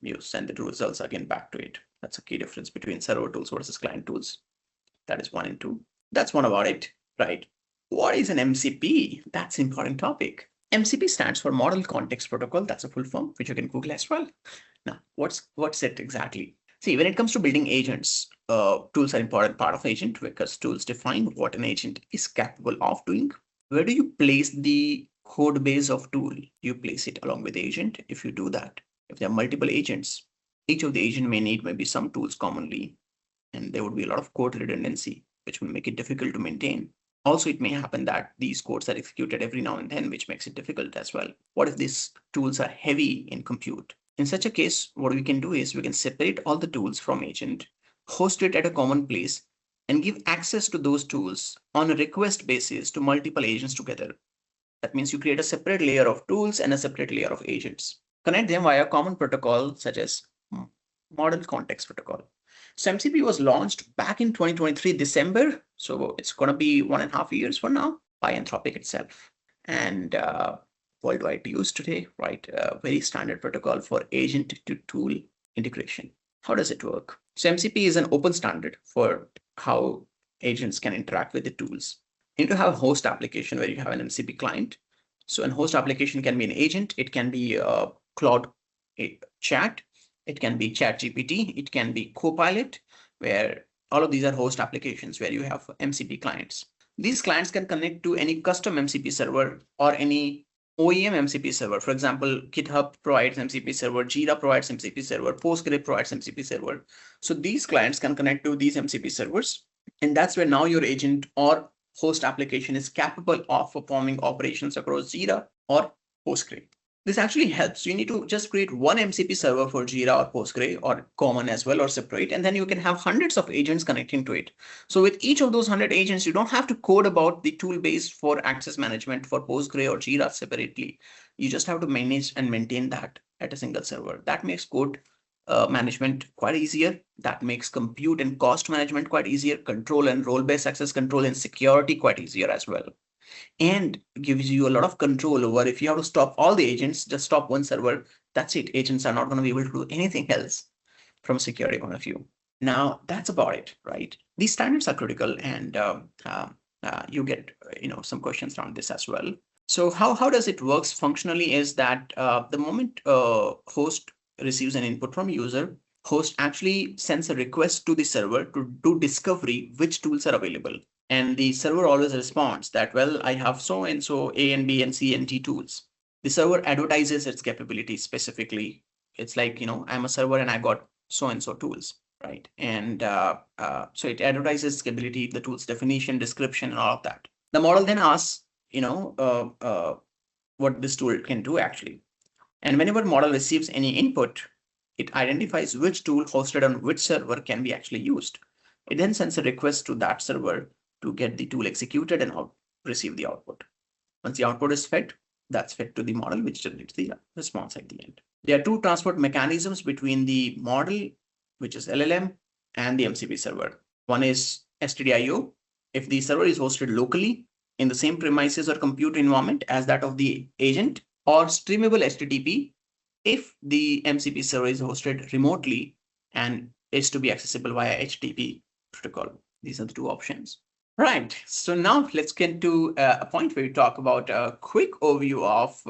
you send the results again back to it. That's a key difference between server tools versus client tools. That is 1 and 2. That's one about it, right? What is an MCP? That's an important topic. MCP stands for Model Context Protocol. That's a full form, which you can Google as well. Now, what's it exactly? See, when it comes to building agents, tools are an important part of agent because tools define what an agent is capable of doing. Where do you place the code base of tool? You place it along with the agent. If you do that, if there are multiple agents, each of the agent may need maybe some tools commonly, and there would be a lot of code redundancy, which will make it difficult to maintain. Also, it may happen that these codes are executed every now and then, which makes it difficult as well. What if these tools are heavy in compute? In such a case, what we can do is we can separate all the tools from agent, host it at a common place, and give access to those tools on a request basis to multiple agents together. That means you create a separate layer of tools and a separate layer of agents. Connect them via common protocol such as Model Context Protocol. So MCP was launched back in 2023 December. So it's going to be 1.5 years from now by Anthropic itself. And worldwide used today, right? Very standard protocol for agent to tool integration. How does it work? So MCP is an open standard for how agents can interact with the tools. You need to have a host application where you have an MCP client. So a host application can be an agent. It can be a Claude chat. It can be ChatGPT. It can be Copilot, where all of these are host applications where you have MCP clients. These clients can connect to any custom MCP server or any OEM MCP server. For example, GitHub provides MCP server, Jira provides MCP server, Postgre provides MCP server. So these clients can connect to these MCP servers. And that's where now your agent or host application is capable of performing operations across Jira or Postgre. This actually helps. You need to just create one MCP server for Jira or Postgre or common as well or separate, and then you can have hundreds of agents connecting to it. So with each of those 100 agents, you don't have to code about the tool base for access management for Postgre or Jira separately. You just have to manage and maintain that at a single server. That makes code management quite easier. That makes compute and cost management quite easier, control and role-based access control and security quite easier as well. And gives you a lot of control over if you have to stop all the agents, just stop one server. That's it. Agents are not going to be able to do anything else from a security point of view. Now that's about it, right? These standards are critical, and you get some questions around this as well. So how does it works functionally is that the moment host receives an input from user, host actually sends a request to the server to do discovery which tools are available. And the server always responds that, well, I have so and so A and B and C and D tools. The server advertises its capabilities specifically. It's like, I'm a server and I got so and so tools, right? And so it advertises capability, the tool's definition, description, and all of that. The model then asks, what this tool can do actually. And whenever model receives any input, it identifies which tool hosted on which server can be actually used. It then sends a request to that server to get the tool executed and receive the output. Once the output is fed, that's fed to the model, which generates the response at the end. There are two transport mechanisms between the model, which is LLM, and the MCP server. One is STDIO. If the server is hosted locally in the same premises or compute environment as that of the agent, or streamable HTTP if the MCP server is hosted remotely and is to be accessible via HTTP protocol. These are the two options. Right. So now let's get to a point where we talk about a quick overview of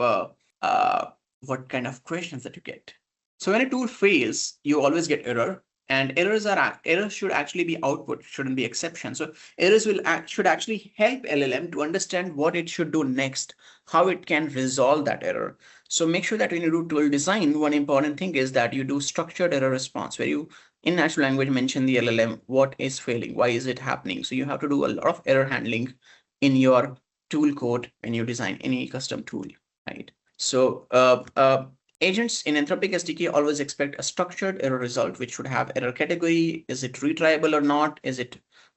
what kind of questions that you get. So when a tool fails, you always get error, and errors should actually be output, shouldn't be exception. So errors should actually help LLM to understand what it should do next, how it can resolve that error. So make sure that when you do tool design, one important thing is that you do structured error response, where you in natural language mention the LLM, what is failing, why is it happening. So you have to do a lot of error handling in your tool code when you design any custom tool, right? So agents in Anthropic SDK always expect a structured error result, which should have error category. Is it retriable or not?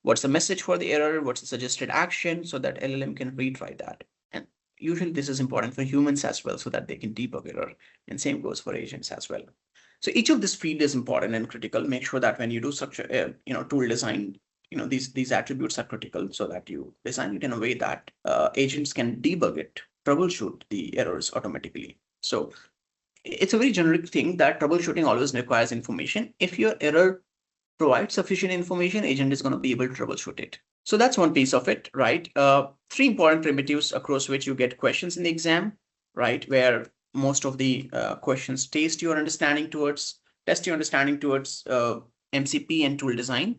What's the message for the error? What's the suggested action, so that LLM can retry that. And usually this is important for humans as well, so that they can debug error. And same goes for agents as well. So each of this field is important and critical. Make sure that when you do structure, tool design, these attributes are critical, so that you design it in a way that agents can debug it, troubleshoot the errors automatically. So it's a very generic thing that troubleshooting always requires information. If your error provides sufficient information, agent is going to be able to troubleshoot it. So that's one piece of it, right? Three important primitives across which you get questions in the exam, right? Where most of the questions test your understanding towards MCP and tool design.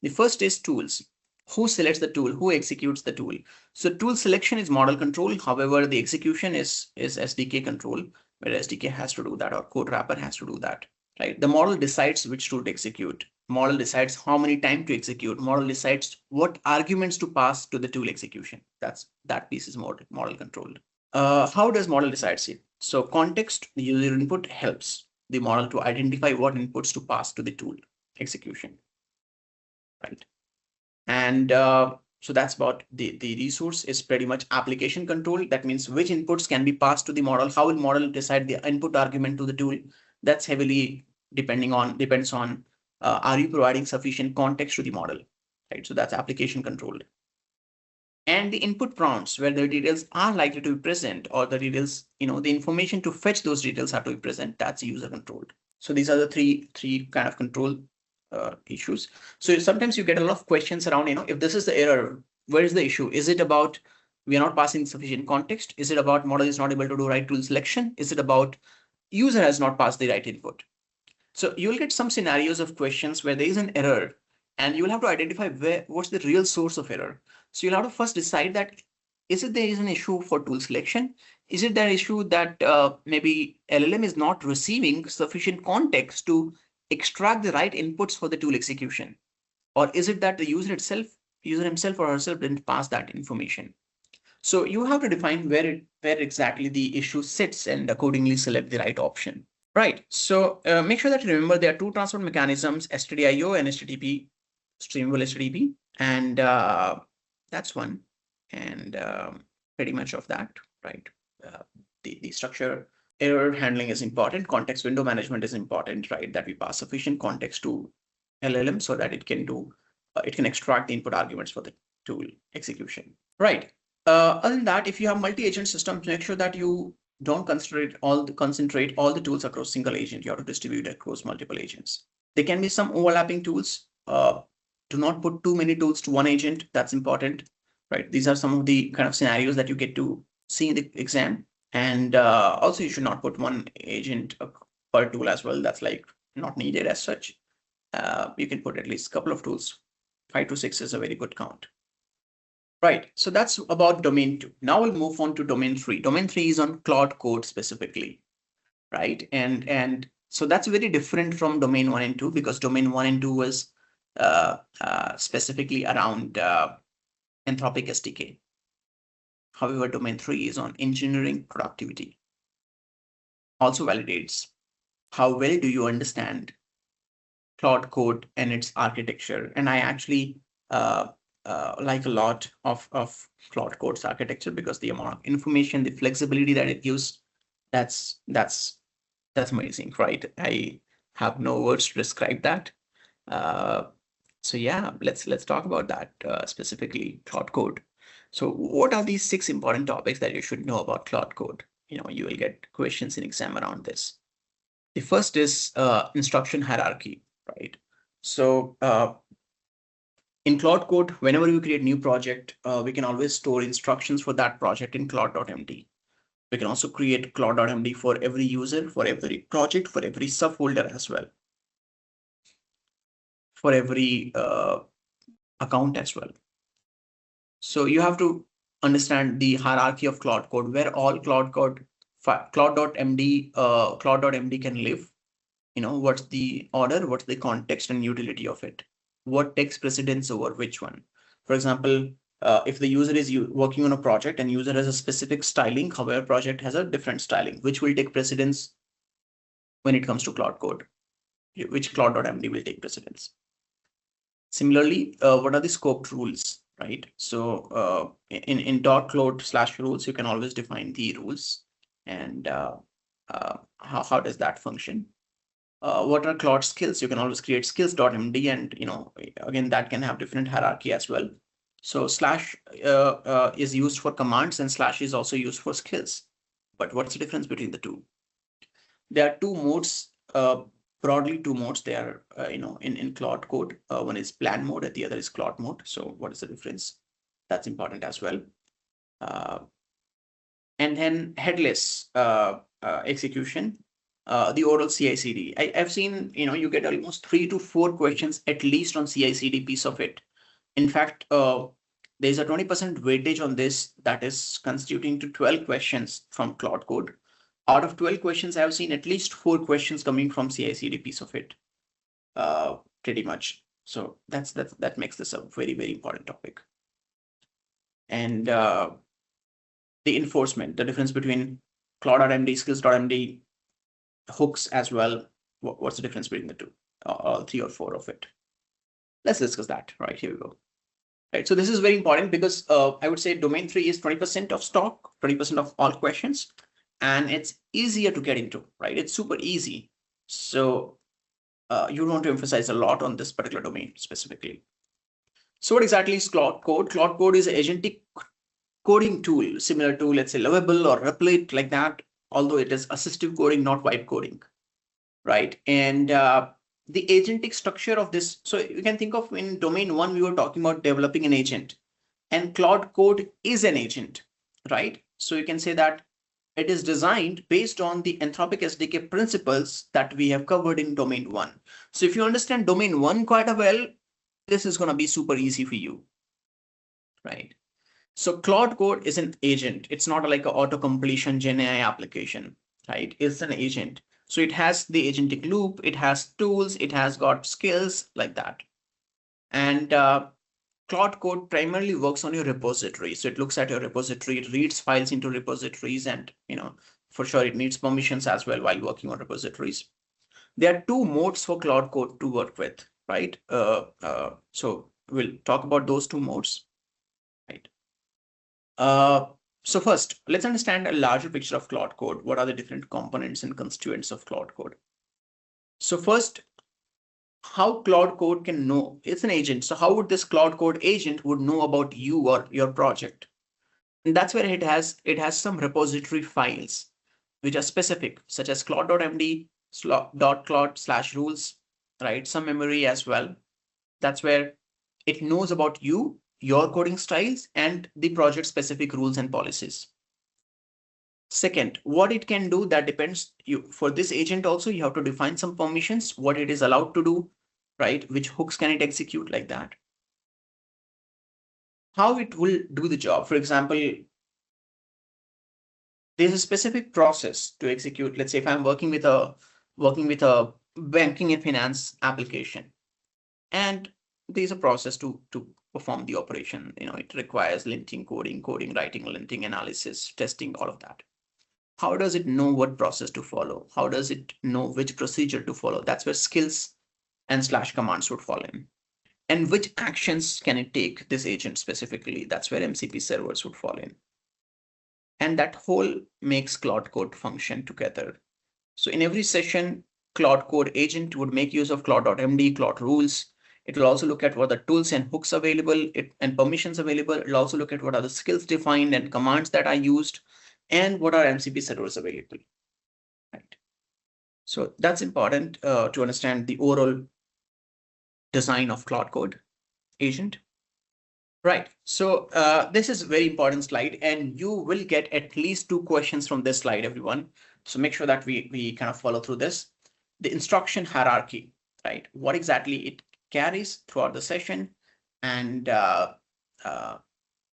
The first is tools. Who selects the tool? Who executes the tool? So tool selection is model control. However, the execution is SDK control, where SDK has to do that, or code wrapper has to do that, right? The model decides which tool to execute. Model decides how many time to execute. Model decides what arguments to pass to the tool execution. That piece is model controlled. How does model decides it? So context, the user input helps the model to identify what inputs to pass to the tool execution, right? And so that's about the resource is pretty much application control. That means which inputs can be passed to the model. How will model decide the input argument to the tool? That's heavily depends on are you providing sufficient context to the model, right? So that's application controlled. And the input prompts, where the details are likely to be present, or the details, the information to fetch those details are to be present, that's user controlled. So these are the three kind of control issues. So sometimes you get a lot of questions around, if this is the error, where is the issue? Is it about we are not passing sufficient context? Is it about model is not able to do right tool selection? Is it about user has not passed the right input? So you'll get some scenarios of questions where there is an error, and you'll have to identify what's the real source of error. So you'll have to first decide that, is it there is an issue for tool selection? Is it that issue that maybe LLM is not receiving sufficient context to extract the right inputs for the tool execution? Or is it that the user himself or herself didn't pass that information? So you have to define where exactly the issue sits and accordingly select the right option. Right. So make sure that you remember there are two transport mechanisms, STDIO and STTP, streamable STTP, and that's one. And pretty much of that, right? The structure error handling is important. Context window management is important, right? That we pass sufficient context to LLM so that it can do, it can extract the input arguments for the tool execution, right? Other than that, if you have multi-agent systems, make sure that you don't concentrate all the tools across single agent. You have to distribute across multiple agents. There can be some overlapping tools. Do not put too many tools to one agent. That's important, right? These are some of the kind of scenarios that you get to see in the exam. And also, you should not put one agent per tool as well. That's like not needed as such. You can put at least a couple of tools. 5 to 6 is a very good count. Right, so that's about domain 2. Now we'll move on to domain 3. Domain 3 is on Claude Code specifically, right? And so that's very different from domain 1 and 2, because domain 1 and 2 was specifically around Anthropic SDK. However, domain 3 is on engineering productivity. Also validates how well do you understand Claude Code and its architecture. And I actually like a lot of Claude Code's architecture, because the amount of information, the flexibility that it gives, that's amazing, right? I have no words to describe that. So yeah, let's talk about that specifically, Claude Code. So what are these 6 important topics that you should know about Claude Code? You know, you will get questions in exam around this. The first is instruction hierarchy, right? So in Claude Code, whenever you create new project, we can always store instructions for that project in Claude.md. We can also create Claude.md for every user, for every project, for every subfolder as well, for every account as well. So you have to understand the hierarchy of Claude Code, where all Claude.md can live. You know, what's the order, what's the context and utility of it? What takes precedence over which one? For example, if the user is working on a project and user has a specific styling, however, project has a different styling, which will take precedence when it comes to Claude Code, which Claude.md will take precedence. Similarly, what are the scoped rules, right? So in .Claude/rules, you can always define the rules, and how does that function? What are Claude skills? You can always create skills.md, and you know, again, that can have different hierarchy as well. So slash is used for commands, and slash is also used for skills. But what's the difference between the two? There are 2 modes, broadly 2 modes. They are in Claude Code. One is plan mode and the other is Claude mode. So what is the difference? That's important as well. And then headless execution. The oral CI/CD. I've seen, you get almost 3 to 4 questions at least on CI/CD piece of it. In fact, there's a 20% weightage on this that is constituting to 12 questions from Claude Code. Out of 12 questions, I've seen at least 4 questions coming from CI/CD piece of it, pretty much. So that makes this a very, very important topic. And the enforcement, the difference between Claude.md, skills.md, hooks as well. What's the difference between the two? All 3 or 4 of it. Let's discuss that. Right, here we go. Right, so this is very important, because I would say domain 3 is 20% of stock, 20% of all questions, and it's easier to get into, right? It's super easy. So you want to emphasize a lot on this particular domain specifically. So what exactly is Claude Code? Claude Code is an agentic coding tool, similar to, let's say, Lovable or Replit, like that, although it is assistive coding, not vibe coding, right? And the agentic structure of this, so you can think of, in domain 1, we were talking about developing an agent, and Claude Code is an agent, right? So you can say that it is designed based on the Anthropic SDK principles that we have covered in domain 1. So if you understand domain 1 quite well, this is going to be super easy for you, right? So Claude Code is an agent. It's not like an auto completion Gen AI application, right? It's an agent. So it has the agentic loop, it has tools, it has got skills like that. And Claude Code primarily works on your repository. So it looks at your repository, it reads files into repositories, and for sure it needs permissions as well while working on repositories. There are 2 modes for Claude Code to work with, right? So we'll talk about those 2 modes, right? So first, let's understand a larger picture of Claude Code. What are the different components and constituents of Claude Code? So first, how Claude Code can know it's an agent. So how would this Claude Code agent would know about you or your project? And that's where it has some repository files which are specific, such as claude.md .claude/rules, right? Some memory as well. That's where it knows about you, your coding styles, and the project specific rules and policies. Second, what it can do, that depends. For this agent also, you have to define some permissions, what it is allowed to do, right? Which hooks can it execute, like that. How it will do the job. For example, there's a specific process to execute. Let's say if I'm working with a banking and finance application, and there's a process to perform the operation. It requires linting, coding, writing, linting, analysis, testing, all of that. How does it know what process to follow? How does it know which procedure to follow? That's where skills and slash commands would fall in. And which actions can it take, this agent specifically? That's where MCP servers would fall in. And that whole makes Claude Code function together. So in every session, Claude Code agent would make use of Claude.md, Claude rules. It will also look at what the tools and hooks available and permissions available. It will also look at what are the skills defined and commands that are used, and what are MCP servers available. Right. So that's important to understand the overall design of Claude Code agent. Right. So this is a very important slide, and you will get at least 2 questions from this slide, everyone. So make sure that we kind of follow through this. The instruction hierarchy, right? What exactly it carries throughout the session, and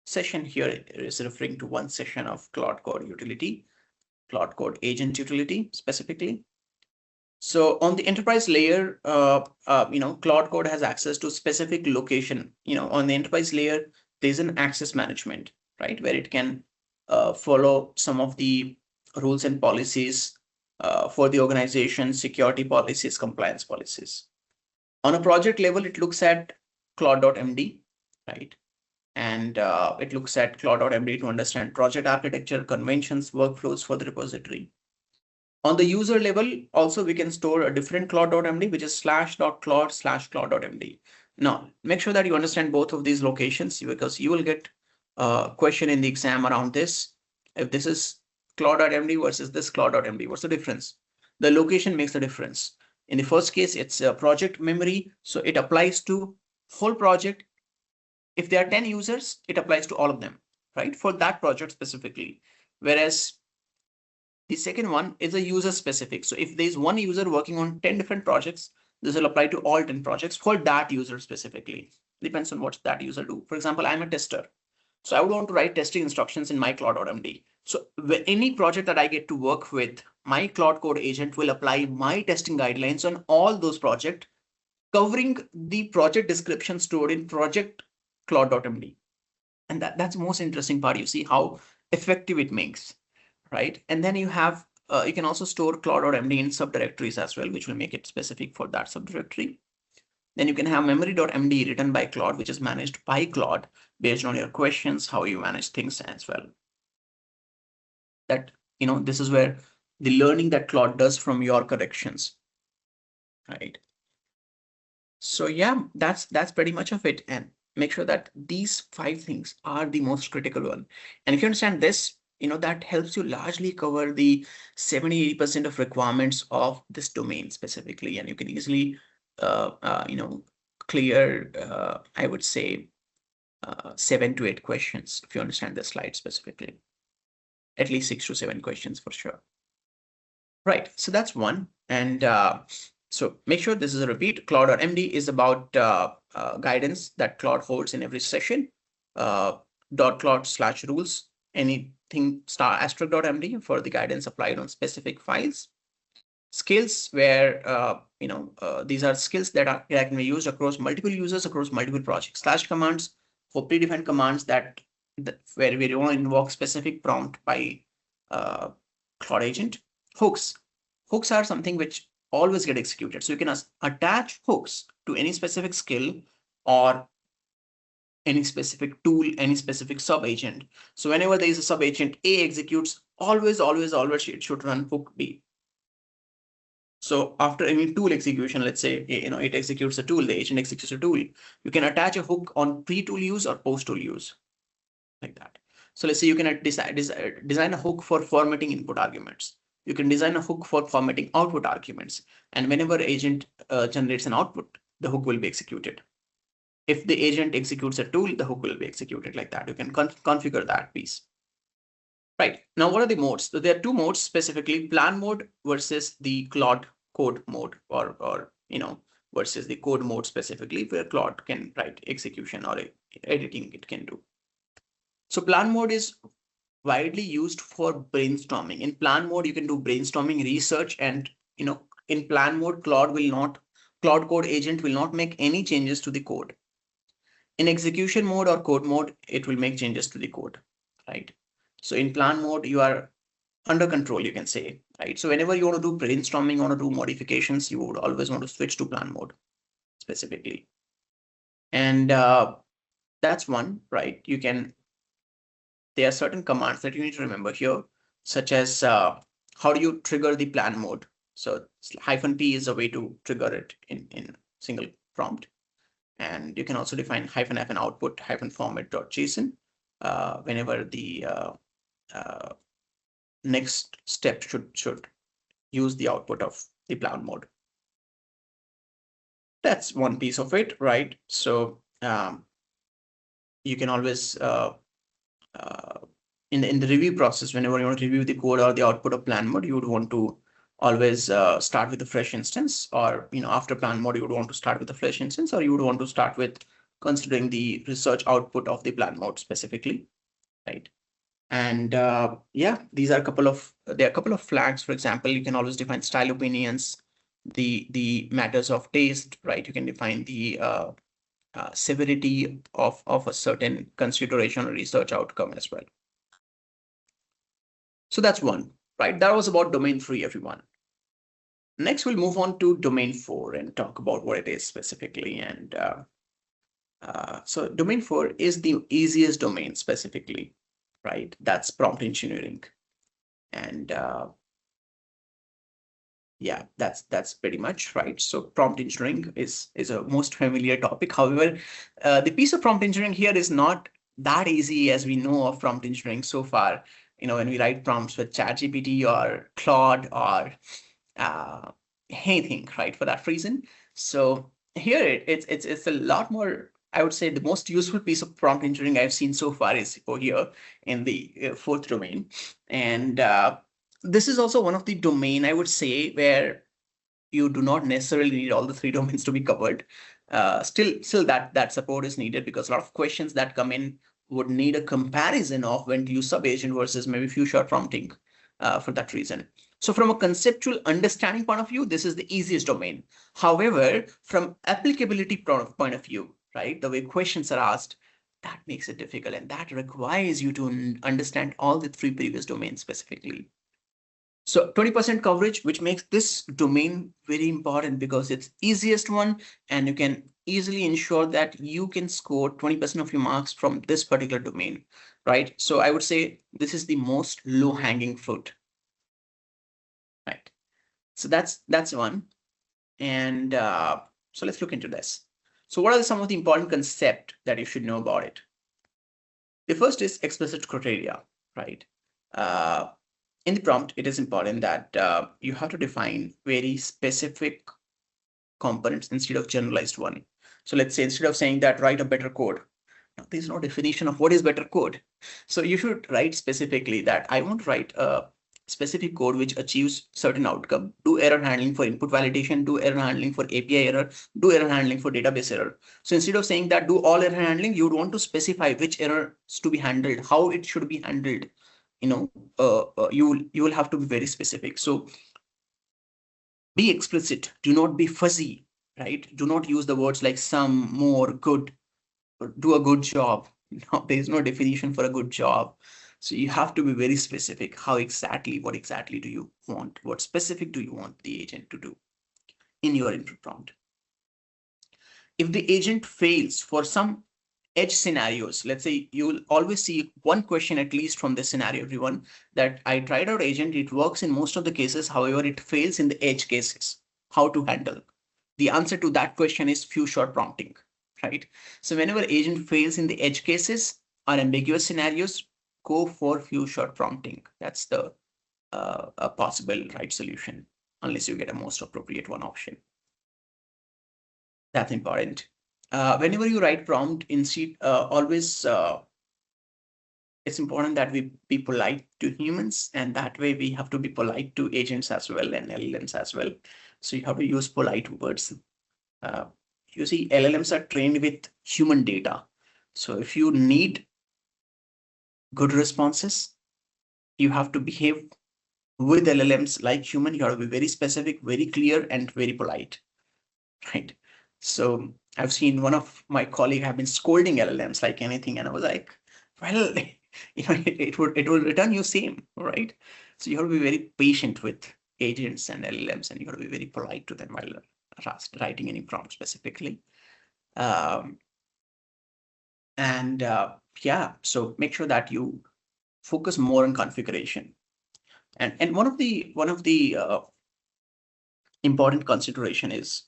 session here is referring to one session of Claude Code utility, Claude Code agent utility specifically. So on the enterprise layer, Claude Code has access to specific location. On the enterprise layer, there's an access management, right, where it can follow some of the rules and policies for the organization, security policies, compliance policies. On a project level, it looks at Claude.md, right? And it looks at Claude.md to understand project architecture, conventions, workflows for the repository. On the user level, also we can store a different Claude.md, which is /.claude/Claude.md. Now, make sure that you understand both of these locations, because you will get a question in the exam around this. If this is Claude.md versus this Claude.md, what's the difference? The location makes the difference. In the first case, it's a project memory, so it applies to whole project. If there are 10 users, it applies to all of them, right? For that project specifically. Whereas the second one is a user specific. So if there's one user working on 10 different projects, this will apply to all 10 projects for that user specifically. Depends on what that user do. For example, I'm a tester. So I would want to write testing instructions in my Claude.md. So any project that I get to work with, my Claude Code agent will apply my testing guidelines on all those projects, covering the project description stored in project Claude.md. And that's the most interesting part. You see how effective it makes. Right. And then you have, you can also store Claude.md in subdirectories as well, which will make it specific for that subdirectory. Then you can have memory.md written by Claude, which is managed by Claude based on your questions, how you manage things as well. That, this is where the learning that Claude does from your corrections. Right. So yeah, that's pretty much of it. And make sure that these 5 things are the most critical one. And if you understand this, that helps you largely cover the 70-80% of requirements of this domain specifically. And you can easily, clear, I would say, 7 to 8 questions if you understand the slide specifically. At least 6 to 7 questions for sure. Right. So that's one. And so make sure this is a repeat. Claude.md is about guidance that Claude holds in every session. .claude/rules, anything ***md for the guidance applied on specific files. Skills, where these are skills that can be used across multiple users, across multiple projects. /commands for predefined commands where we don't invoke specific prompt by Claude agent. Hooks are something which always get executed. So you can attach hooks to any specific skill or any specific tool, any specific sub agent. So whenever there is a sub agent A executes, always it should run hook B. So after any tool execution, let's say it executes a tool, the agent executes a tool, you can attach a hook on pre-tool use or post-tool use, like that. So let's say you can design a hook for formatting input arguments. You can design a hook for formatting output arguments, and whenever agent generates an output, the hook will be executed. If the agent executes a tool, the hook will be executed, like that. You can configure that piece. Right, now what are the modes? So there are two modes specifically: plan mode versus the Claude code mode, or versus the code mode specifically, where Claude can write execution or editing it can do. So plan mode is widely used for brainstorming. In plan mode, you can do brainstorming, research, and in plan mode, Claude code agent will not make any changes to the code. In execution mode or code mode, it will make changes to the code, right? So in plan mode, you are under control, you can say, right? So whenever you want to do brainstorming, you want to do modifications, you would always want to switch to plan mode specifically. And that's one, right? There are certain commands that you need to remember here, such as how do you trigger the plan mode? So -p is a way to trigger it in single prompt. And you can also define -f and output -format.json whenever the next step should use the output of the plan mode. That's one piece of it, right? So you can always in the review process, whenever you want to review the code or the output of plan mode, you would want to always start with a fresh instance, or after plan mode, you would want to start with a fresh instance, or you would want to start with considering the research output of the plan mode specifically, right? And yeah, there are a couple of flags. For example, you can always define style opinions, the matters of taste, right? You can define the severity of a certain consideration or research outcome as well. So that's one, right? That was about domain 3, everyone. Next, we'll move on to domain 4 and talk about what it is specifically. And so domain 4 is the easiest domain specifically, right? That's prompt engineering. And yeah, that's pretty much right. So prompt engineering is a most familiar topic. However, the piece of prompt engineering here is not that easy as we know of prompt engineering so far. When we write prompts with ChatGPT or Claude or anything, right, for that reason. So here it's a lot more. I would say the most useful piece of prompt engineering I've seen so far is over here in the fourth domain. And this is also one of the domain, I would say, where you do not necessarily need all the 3 domains to be covered. Still that support is needed, because a lot of questions that come in would need a comparison of when to use sub agent versus maybe few short prompting for that reason. So from a conceptual understanding point of view, this is the easiest domain. However, from applicability point of view, right, the way questions are asked, that makes it difficult, and that requires you to understand all the 3 previous domains specifically. So 20% coverage, which makes this domain very important because it's easiest one, and you can easily ensure that you can score 20% of your marks from this particular domain, right? So I would say this is the most low-hanging fruit, right? So that's one. And so let's look into this. So what are some of the important concepts that you should know about it? The first is explicit criteria, right? In the prompt, it is important that you have to define very specific components instead of generalized one. So let's say instead of saying that write a better code, now, there's no definition of what is better code. So you should write specifically that I want to write a specific code which achieves certain outcome, do error handling for input validation, do error handling for API error, do error handling for database error. So instead of saying that do all error handling, you would want to specify which errors to be handled, how it should be handled. You will have to be very specific. So be explicit, do not be fuzzy, right? Do not use the words like some, more, good, do a good job. No, there is no definition for a good job. So you have to be very specific. What exactly do you want? What specific do you want the agent to do in your input prompt? If the agent fails for some edge scenarios. Let's say you'll always see one question at least from this scenario, everyone, that I tried out agent, it works in most of the cases, however, it fails in the edge cases. How to handle? The answer to that question is few shot prompting, right? So whenever agent fails in the edge cases or ambiguous scenarios, go for few shot prompting. That's the a possible right solution, unless you get a most appropriate one option. That's important. Whenever you write prompt, instead always it's important that we be polite to humans, and that way we have to be polite to agents as well and LLMs as well. So you have to use polite words. Uh, you see, LLMs are trained with human data. So if you need good responses, you have to behave with LLMs like human. You have to be very specific, very clear, and very polite, right? So I've seen one of my colleagues have been scolding LLMs like anything, and I was like, well, it will return you same, right? So you have to be very patient with agents and LLMs, and you have to be very polite to them while writing any prompt specifically. Yeah, so make sure that you focus more on configuration. And one of the important consideration is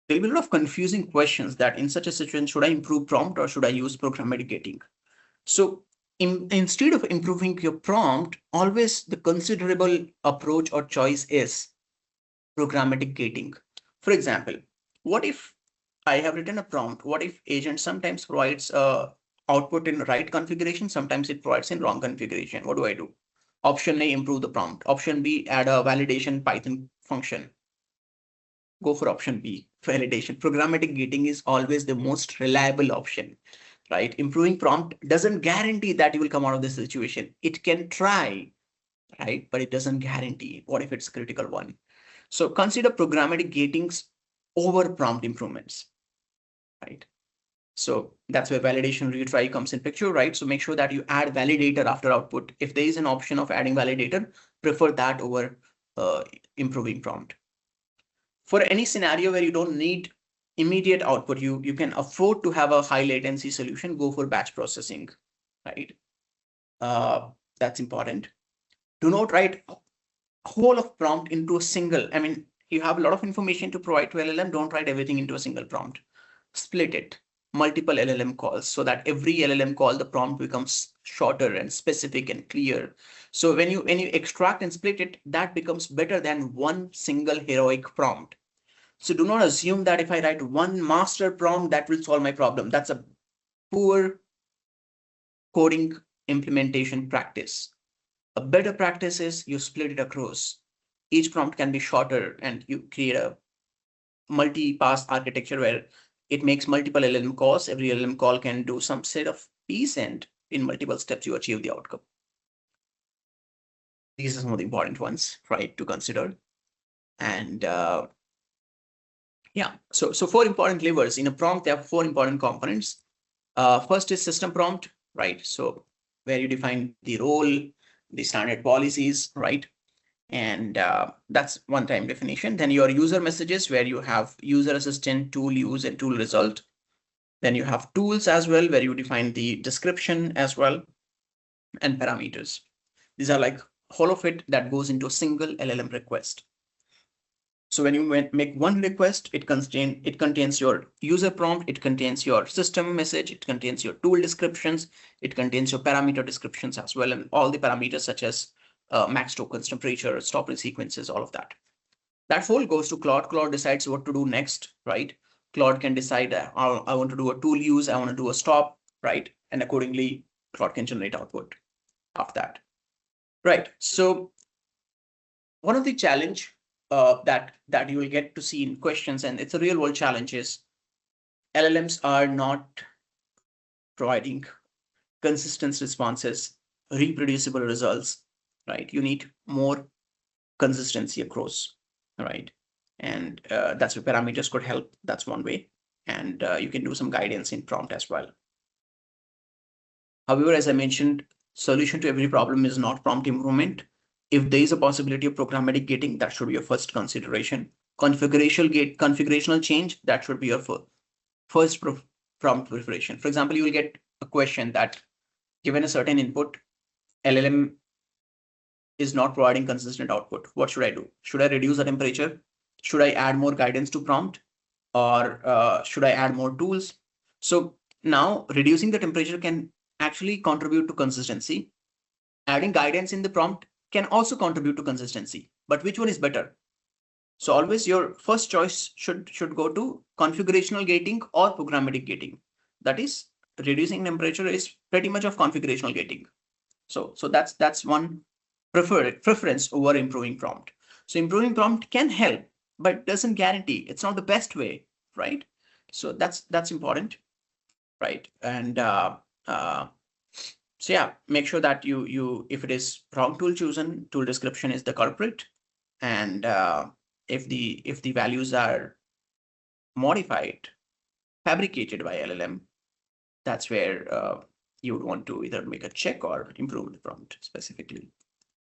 there'll be a lot of confusing questions that in such a situation, should I improve prompt or should I use programmatic gating? So instead of improving your prompt, always the considerable approach or choice is programmatic gating. For example, what if I have written a prompt? What if agent sometimes provides output in right configuration, sometimes it provides in wrong configuration? What do I do? Option A, improve the prompt. Option B, add a validation Python function. Go for option B, validation. Programmatic gating is always the most reliable option, right? Improving prompt doesn't guarantee that you will come out of this situation. It can try, right? But it doesn't guarantee. What if it's a critical one? So consider programmatic gatings over prompt improvements, right? So that's where validation retry comes in picture, right? So make sure that you add validator after output. If there is an option of adding validator, prefer that over improving prompt. For any scenario where you don't need immediate output, you can afford to have a high latency solution, go for batch processing, right? That's important. Do not write whole of prompt into a single. I mean, you have a lot of information to provide to LLM. Don't write everything into a single prompt. Split it, multiple LLM calls, so that every LLM call, the prompt becomes shorter and specific and clear. So when you extract and split it, that becomes better than one single heroic prompt. So do not assume that if I write one master prompt, that will solve my problem. That's a poor coding implementation practice. A better practice is you split it across. Each prompt can be shorter, and you create a multi-pass architecture where it makes multiple LLM calls. Every LLM call can do some set of piece, and in multiple steps, you achieve the outcome. These are some of the important ones, right, to consider. And yeah, so 4 important levers in a prompt. There are 4 important components. First is system prompt, right? So where you define the role, the standard policies, right? And that's one-time definition. Then your user messages, where you have user assistant, tool use, and tool result. Then you have tools as well, where you define the description as well, and parameters. These are like all of it that goes into a single LLM request. So when you make one request, it contains your user prompt, it contains your system message, it contains your tool descriptions, it contains your parameter descriptions as well, and all the parameters such as max tokens, temperature, stop sequences, all of that. That whole goes to Claude. Claude decides what to do next, right? Claude can decide, I want to do a tool use, I want to do a stop, right? And accordingly, Claude can generate output of that, right? So one of the challenge that you will get to see in questions, and it's a real world challenge, is LLMs are not providing consistent responses, reproducible results, right? You need more consistency across, right? And that's where parameters could help. That's one way. And you can do some guidance in prompt as well. However, as I mentioned, solution to every problem is not prompt improvement. If there is a possibility of programmatic gating, that should be your first consideration. Configurational change, that should be your first prompt preparation. For example, you will get a question that given a certain input, LLM is not providing consistent output. What should I do? Should I reduce the temperature? Should I add more guidance to prompt? Or should I add more tools? So now reducing the temperature can actually contribute to consistency. Adding guidance in the prompt can also contribute to consistency. But which one is better? So always your first choice should go to configurational gating or programmatic gating. That is, reducing temperature is pretty much of configurational gating. So that's one preference over improving prompt. So improving prompt can help, but doesn't guarantee. It's not the best way, right? So that's important, right? And so yeah, make sure that you if it is wrong tool chosen, tool description is the culprit, and if the values are modified, fabricated by LLM, that's where you would want to either make a check or improve the prompt specifically.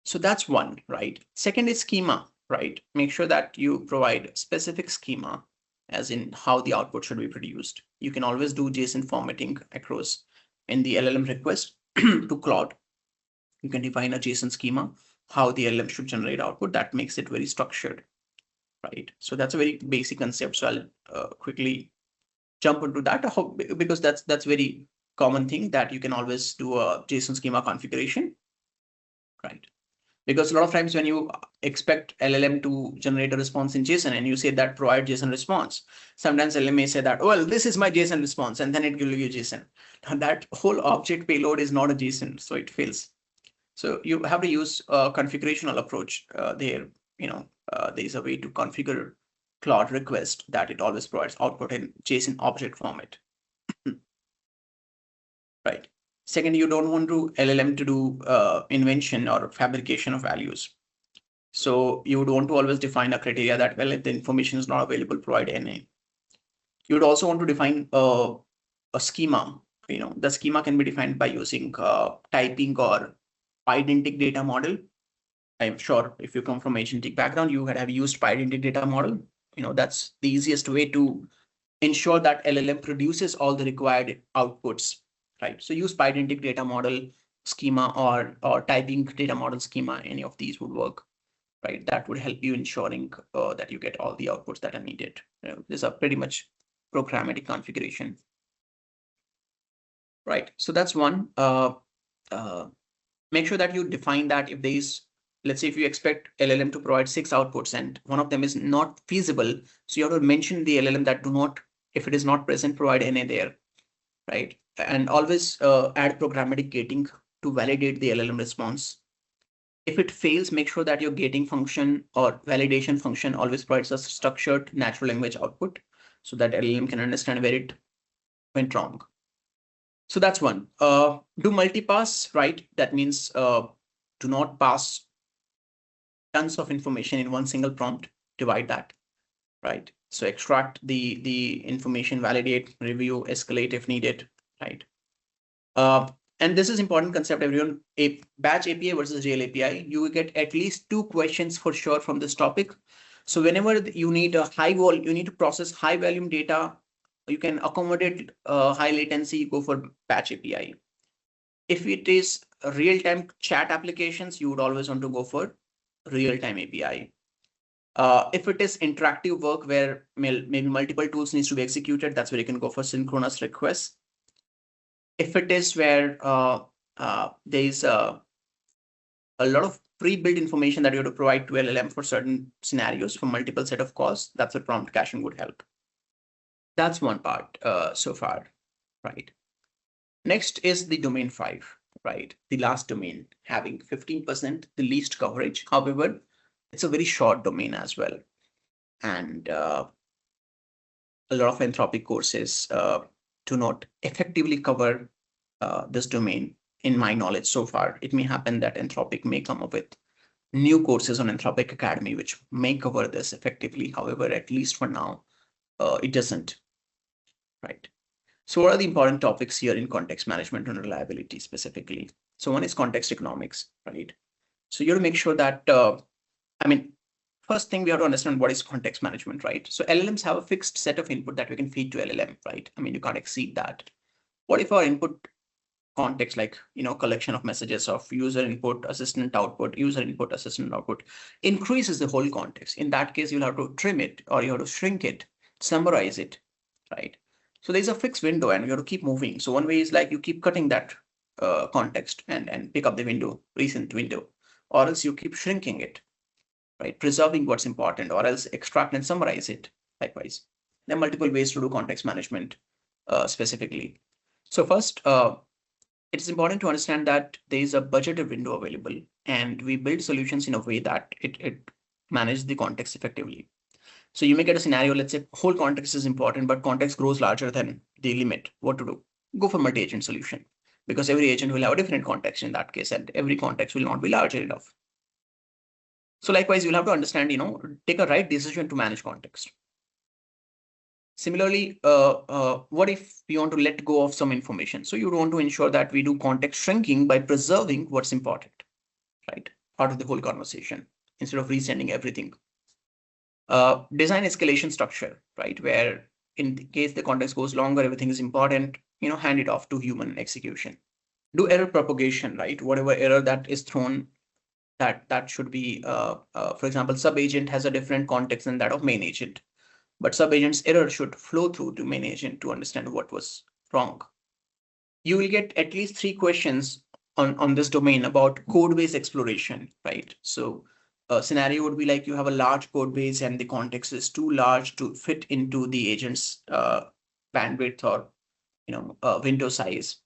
So that's one, right? Second is schema, right? Make sure that you provide specific schema, as in how the output should be produced. You can always do JSON formatting across in the LLM request to Claude. You can define a JSON schema, how the LLM should generate output. That makes it very structured, right? So that's a very basic concept. So I'll quickly jump into that because that's very common thing that you can always do a JSON schema configuration, right? Because a lot of times when you expect LLM to generate a response in JSON and you say that provide JSON response, sometimes LLM may say that, well, this is my JSON response, and then it will give you JSON. Now that whole object payload is not a JSON, so it fails. So you have to use a configurational approach there. There is a way to configure Claude request that it always provides output in JSON object format. Right. Second, you don't want to LLM to do invention or fabrication of values. So you would want to always define a criteria that, well, if the information is not available, provide NA. You would also want to define a schema. The schema can be defined by using typing or pydantic data model. I'm sure if you come from agentic background, you have used pydantic data model. That's the easiest way to ensure that LLM produces all the required outputs, right? So use pydantic data model schema or typing data model schema. Any of these would work, right? That would help you ensuring that you get all the outputs that are needed. These are pretty much programmatic configuration, right? So that's one. Make sure that you define that if there is, let's say if you expect LLM to provide 6 outputs and one of them is not feasible, so you have to mention the LLM that do not, if it is not present, provide NA there, right? And always add programmatic gating to validate the LLM response. If it fails, make sure that your gating function or validation function always provides a structured natural language output so that LLM can understand where it went wrong. So that's one. Do multipass, right? That means do not pass tons of information in one single prompt. Divide that, right? So extract the information, validate, review, escalate if needed, right? And this is important concept, everyone. A batch API versus real API, you will get at least 2 questions for sure from this topic. So whenever you need a you need to process high volume data, you can accommodate high latency, go for batch API. If it is real-time chat applications, you would always want to go for real-time API. If it is interactive work where maybe multiple tools needs to be executed, that's where you can go for synchronous requests. If it is where there is a lot of pre-built information that you have to provide to LLM for certain scenarios for multiple set of calls, that's where prompt caching would help. That's one part so far, right? Next is the domain 5, right? The last domain having 15%, the least coverage. However, it's a very short domain as well. And a lot of Anthropic courses do not effectively cover this domain. In my knowledge so far, it may happen that Anthropic may come up with new courses on Anthropic Academy, which may cover this effectively. However, at least for now, it doesn't, right? So what are the important topics here in context management and reliability specifically? So one is context economics, right? So you have to make sure that, first thing we have to understand what is context management, right? So LLMs have a fixed set of input that we can feed to LLM, right? I mean, you can't exceed that. What if our input context, like, collection of messages of user input, assistant output, user input, assistant output, increases the whole context? In that case, you'll have to trim it, or you have to shrink it, summarize it, right? So there's a fixed window and you have to keep moving. So one way is like you keep cutting that context and pick up the window, recent window, or else you keep shrinking it, right? Preserving what's important, or else extract and summarize it. Likewise, there are multiple ways to do context management specifically. So first, it's important to understand that there is a budgeted window available, and we build solutions in a way that it manages the context effectively. So you may get a scenario, let's say whole context is important, but context grows larger than the limit. What to do? Go for multi-agent solution, because every agent will have a different context in that case, and every context will not be large enough. So likewise, you'll have to understand, take a right decision to manage context. Similarly, what if we want to let go of some information? So you want to ensure that we do context shrinking by preserving what's important, right? Part of the whole conversation, instead of resending everything. Design escalation structure, right? Where in case the context goes longer, everything is important, hand it off to human execution. Do error propagation, right? Whatever error that is thrown, that should be, for example, sub-agent has a different context than that of main agent, but sub-agent's error should flow through to main agent to understand what was wrong. You will get at least 3 questions on this domain about code-based exploration, right? So a scenario would be like you have a large code base and the context is too large to fit into the agent's bandwidth or window size.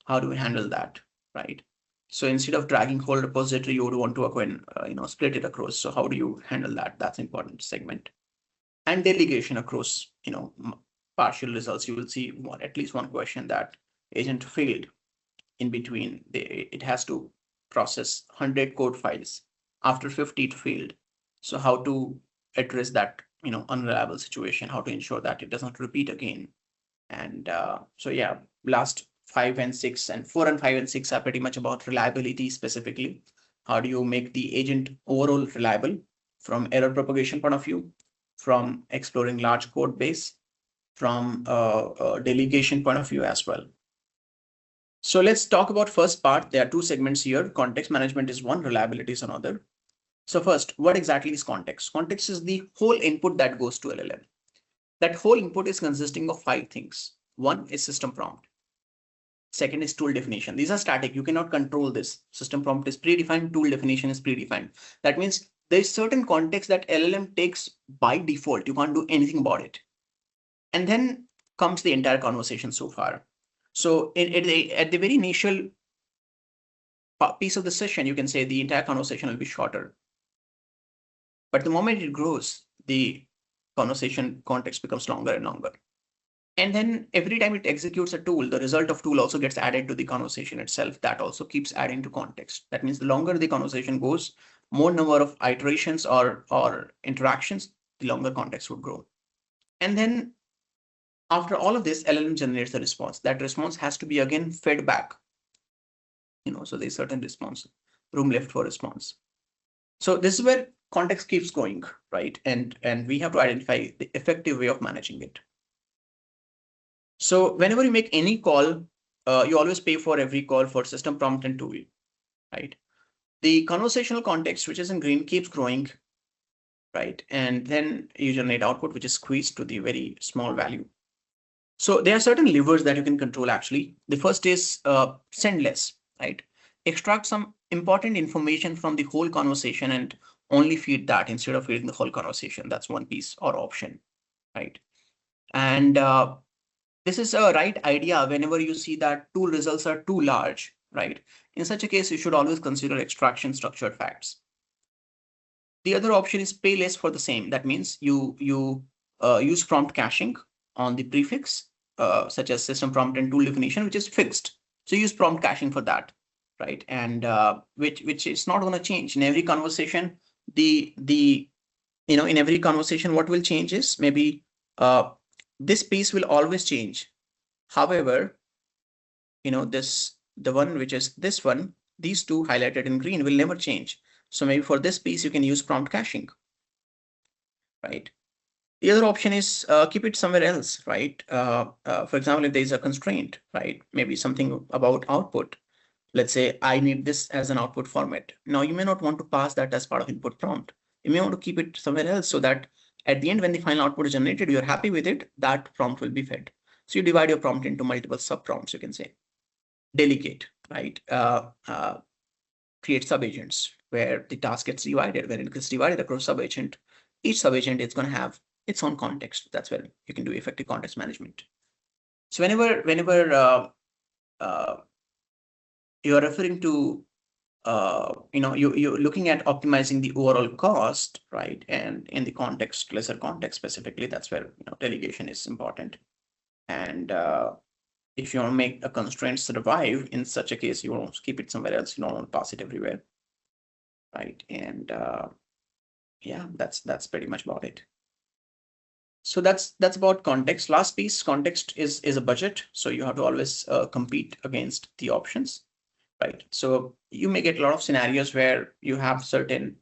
How do we handle that, right? So instead of dragging whole repository, you would want to again split it across. So how do you handle that? That's important segment. And delegation across partial results. You will see at least one question that agent failed in between. It has to process 100 code files. After 50 it failed. So how to address that unreliable situation, how to ensure that it does not repeat again. And so yeah, last 5 and 6 and 4 and 5 and 6 are pretty much about reliability specifically. How do you make the agent overall reliable from error propagation point of view, from exploring large code base, from delegation point of view as well. So let's talk about first part. There are 2 segments here. Context management is one, reliability is another. So first, what exactly is context? Context is the whole input that goes to LLM. That whole input is consisting of 5 things. One is system prompt. Second is tool definition. These are static. You cannot control this. System prompt is predefined. Tool definition is predefined. That means there is certain context that LLM takes by default. You can't do anything about it. And then comes the entire conversation so far. So at the very initial piece of the session, you can say the entire conversation will be shorter. But the moment it grows, the conversation context becomes longer and longer. And then every time it executes a tool, the result of tool also gets added to the conversation itself. That also keeps adding to context. That means the longer the conversation goes, more number of iterations or interactions, the longer context would grow. And then after all of this, LLM generates the response. That response has to be again fed back. So there's certain response, room left for response. So this is where context keeps going, right? And we have to identify the effective way of managing it. So whenever you make any call, you always pay for every call for system prompt and tool, right? The conversational context, which is in green, keeps growing, right? And then you generate output, which is squeezed to the very small value. So there are certain levers that you can control actually. The first is send less, right? Extract some important information from the whole conversation and only feed that instead of feeding the whole conversation. That's one piece or option, right? And this is a right idea whenever you see that tool results are too large, right? In such a case, you should always consider extraction structured facts. The other option is pay less for the same. That means you use prompt caching on the prefix, such as system prompt and tool definition, which is fixed. So use prompt caching for that, right? And which is not going to change in every conversation. In every conversation, what will change is maybe this piece will always change. However, the one which is this one, these two highlighted in green will never change. So maybe for this piece, you can use prompt caching. right? The other option is keep it somewhere else, right? For example, if there is a constraint, right? Maybe something about output. Let's say I need this as an output format. Now you may not want to pass that as part of input prompt. You may want to keep it somewhere else so that at the end, when the final output is generated, you're happy with it, that prompt will be fed. So you divide your prompt into multiple sub prompts, you can say. Delegate, right? Create sub-agents where the task gets divided. When it gets divided across sub-agent, each sub-agent is going to have its own context. That's where you can do effective context management. So whenever you are referring to you're looking at optimizing the overall cost, right? And in the context, lesser context specifically, that's where delegation is important. And if you want to make a constraint survive, in such a case, you want to keep it somewhere else. You don't want to pass it everywhere, right? And yeah, that's pretty much about it. So that's about context. Last piece, context is a budget. So you have to always compete against the options, right? So you may get a lot of scenarios where you have certain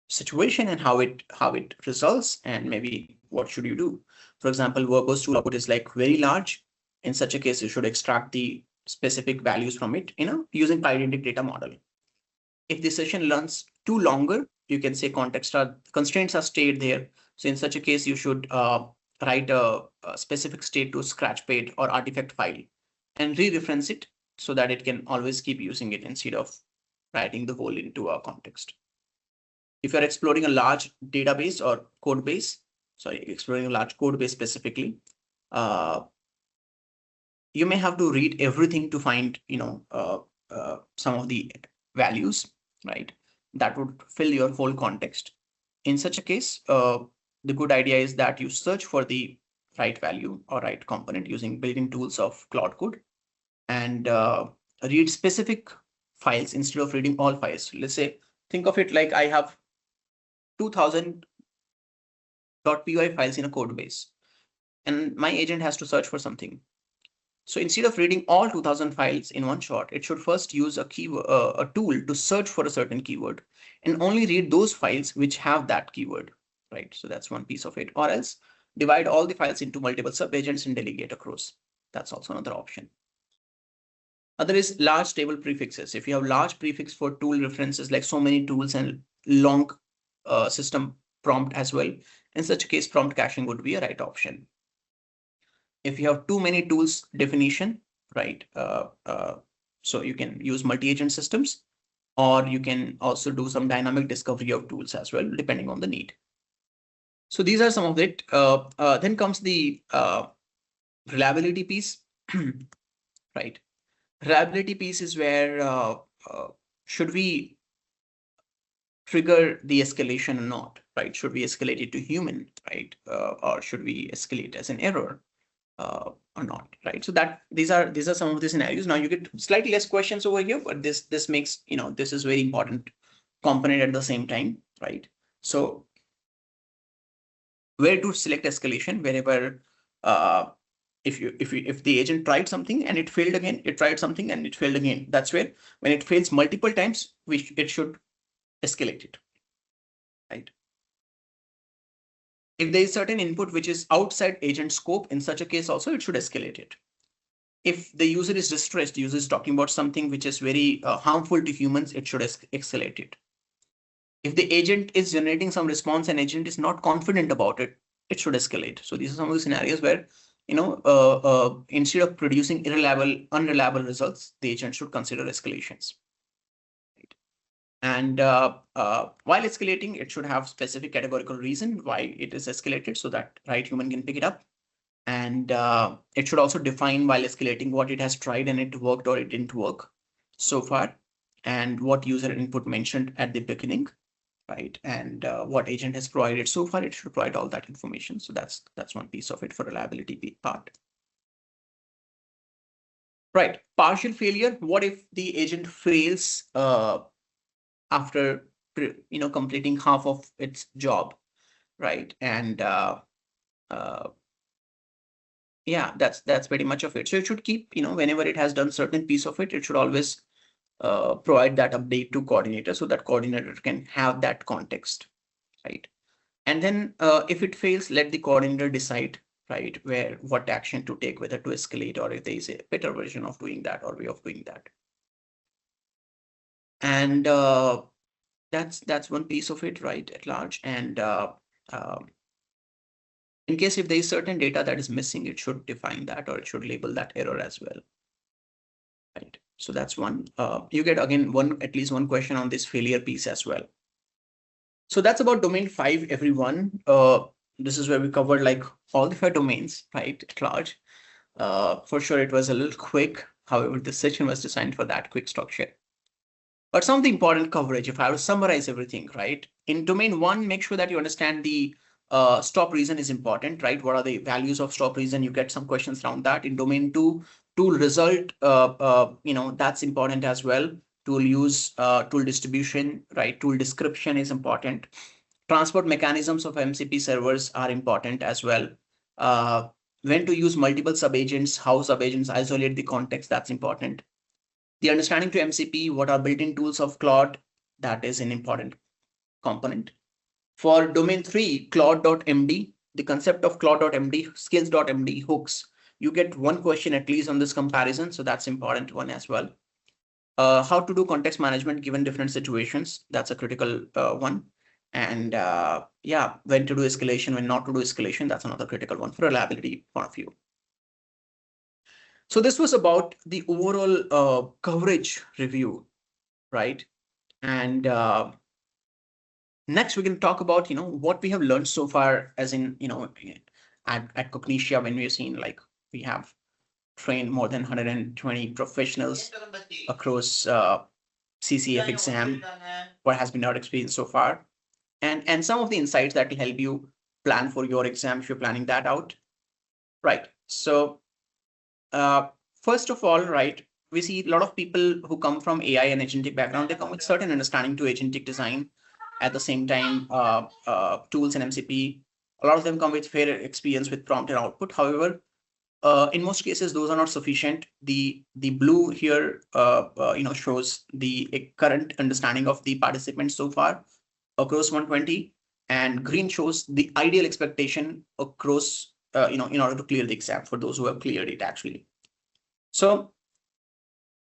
situation and how it results, and maybe what should you do. For example, verbose tool output is like very large. In such a case, you should extract the specific values from it, using Pydantic data model. If the session learns too longer, you can say constraints are stayed there. So in such a case, you should write a specific state to scratch pad or artifact file and re-reference it so that it can always keep using it instead of writing the whole into a context. If you're exploring a large database or code base, exploring a large code base specifically, you may have to read everything to find, some of the values, right? That would fill your whole context. In such a case, the good idea is that you search for the right value or right component using built-in tools of Claude Code and read specific files instead of reading all files. Let's say, think of it like I have 2000 .py files in a code base, and my agent has to search for something. So instead of reading all 2000 files in one shot, it should first use a tool to search for a certain keyword and only read those files which have that keyword, right? So that's one piece of it. Or else divide all the files into multiple sub-agents and delegate across. That's also another option. Other is large table prefixes. If you have large prefix for tool references, like so many tools and long system prompt as well, in such a case, prompt caching would be a right option. If you have too many tools definition, right? So you can use multi-agent systems, or you can also do some dynamic discovery of tools as well, depending on the need. So these are some of it. Then comes the reliability piece, right? Reliability piece is where should we trigger the escalation or not, right? Should we escalate it to human, right? Or should we escalate as an error? Or not, right? So these are some of the scenarios. Now you get slightly less questions over here, but this makes this is very important component at the same time, right? So where to select escalation? Wherever if the agent tried something and it failed again, it tried something and it failed again. That's where when it fails multiple times, it should escalate it, right? If there is certain input which is outside agent scope, in such a case also it should escalate it. If the user is distressed, user is talking about something which is very harmful to humans, it should escalate it. If the agent is generating some response and agent is not confident about it, it should escalate. So these are some of the scenarios where instead of producing unreliable results, the agent should consider escalations. And while escalating, it should have specific categorical reason why it is escalated so that right human can pick it up. And it should also define while escalating what it has tried and it worked or it didn't work so far, and what user input mentioned at the beginning, right? And what agent has provided so far. It should provide all that information. So that's one piece of it for reliability part. Right, partial failure. What if the agent fails after completing half of its job, right? And yeah, that's pretty much of it. So it should keep, whenever it has done certain piece of it, it should always provide that update to coordinator so that coordinator can have that context, right? And then if it fails, let the coordinator decide, right, what action to take, whether to escalate or if there is a better version of doing that or way of doing that. And that's one piece of it, right, at large. And in case if there is certain data that is missing, it should define that or it should label that error as well. Right. So that's one. You get again at least one question on this failure piece as well. So that's about domain 5, everyone. This is where we covered like all the 5 domains, right, at large. For sure, it was a little quick. However, this session was designed for that quick structure. But some of the important coverage, if I were to summarize everything, right? In domain 1, make sure that you understand the stop reason is important, right? What are the values of stop reason? You get some questions around that. In domain 2, tool result, that's important as well. Tool use, tool distribution, right? Tool description is important. Transport mechanisms of MCP servers are important as well. When to use multiple subagents, how subagents isolate the context, that's important. The understanding to MCP, what are built-in tools of Claude, that is an important component. For domain 3, Claude.md, the concept of Claude.md, skills.md, hooks, you get one question at least on this comparison, so that's important one as well. How to do context management given different situations, that's a critical one. And yeah, when to do escalation, when not to do escalation, that's another critical one for reliability point of view. So this was about the overall coverage review, right? And next we can talk about, what we have learned so far, as in, at Cognixia, when we've seen like we have trained more than 120 professionals across CCA-F exam, what has been our experience so far, and some of the insights that will help you plan for your exam if you're planning that out, right? So first of all, right, we see a lot of people who come from AI and agentic background, they come with certain understanding to agentic design. At the same time, tools and MCP, a lot of them come with fair experience with prompt and output. However, in most cases, those are not sufficient. The blue here, shows the current understanding of the participants so far across 120, and green shows the ideal expectation across, in order to clear the exam for those who have cleared it actually. So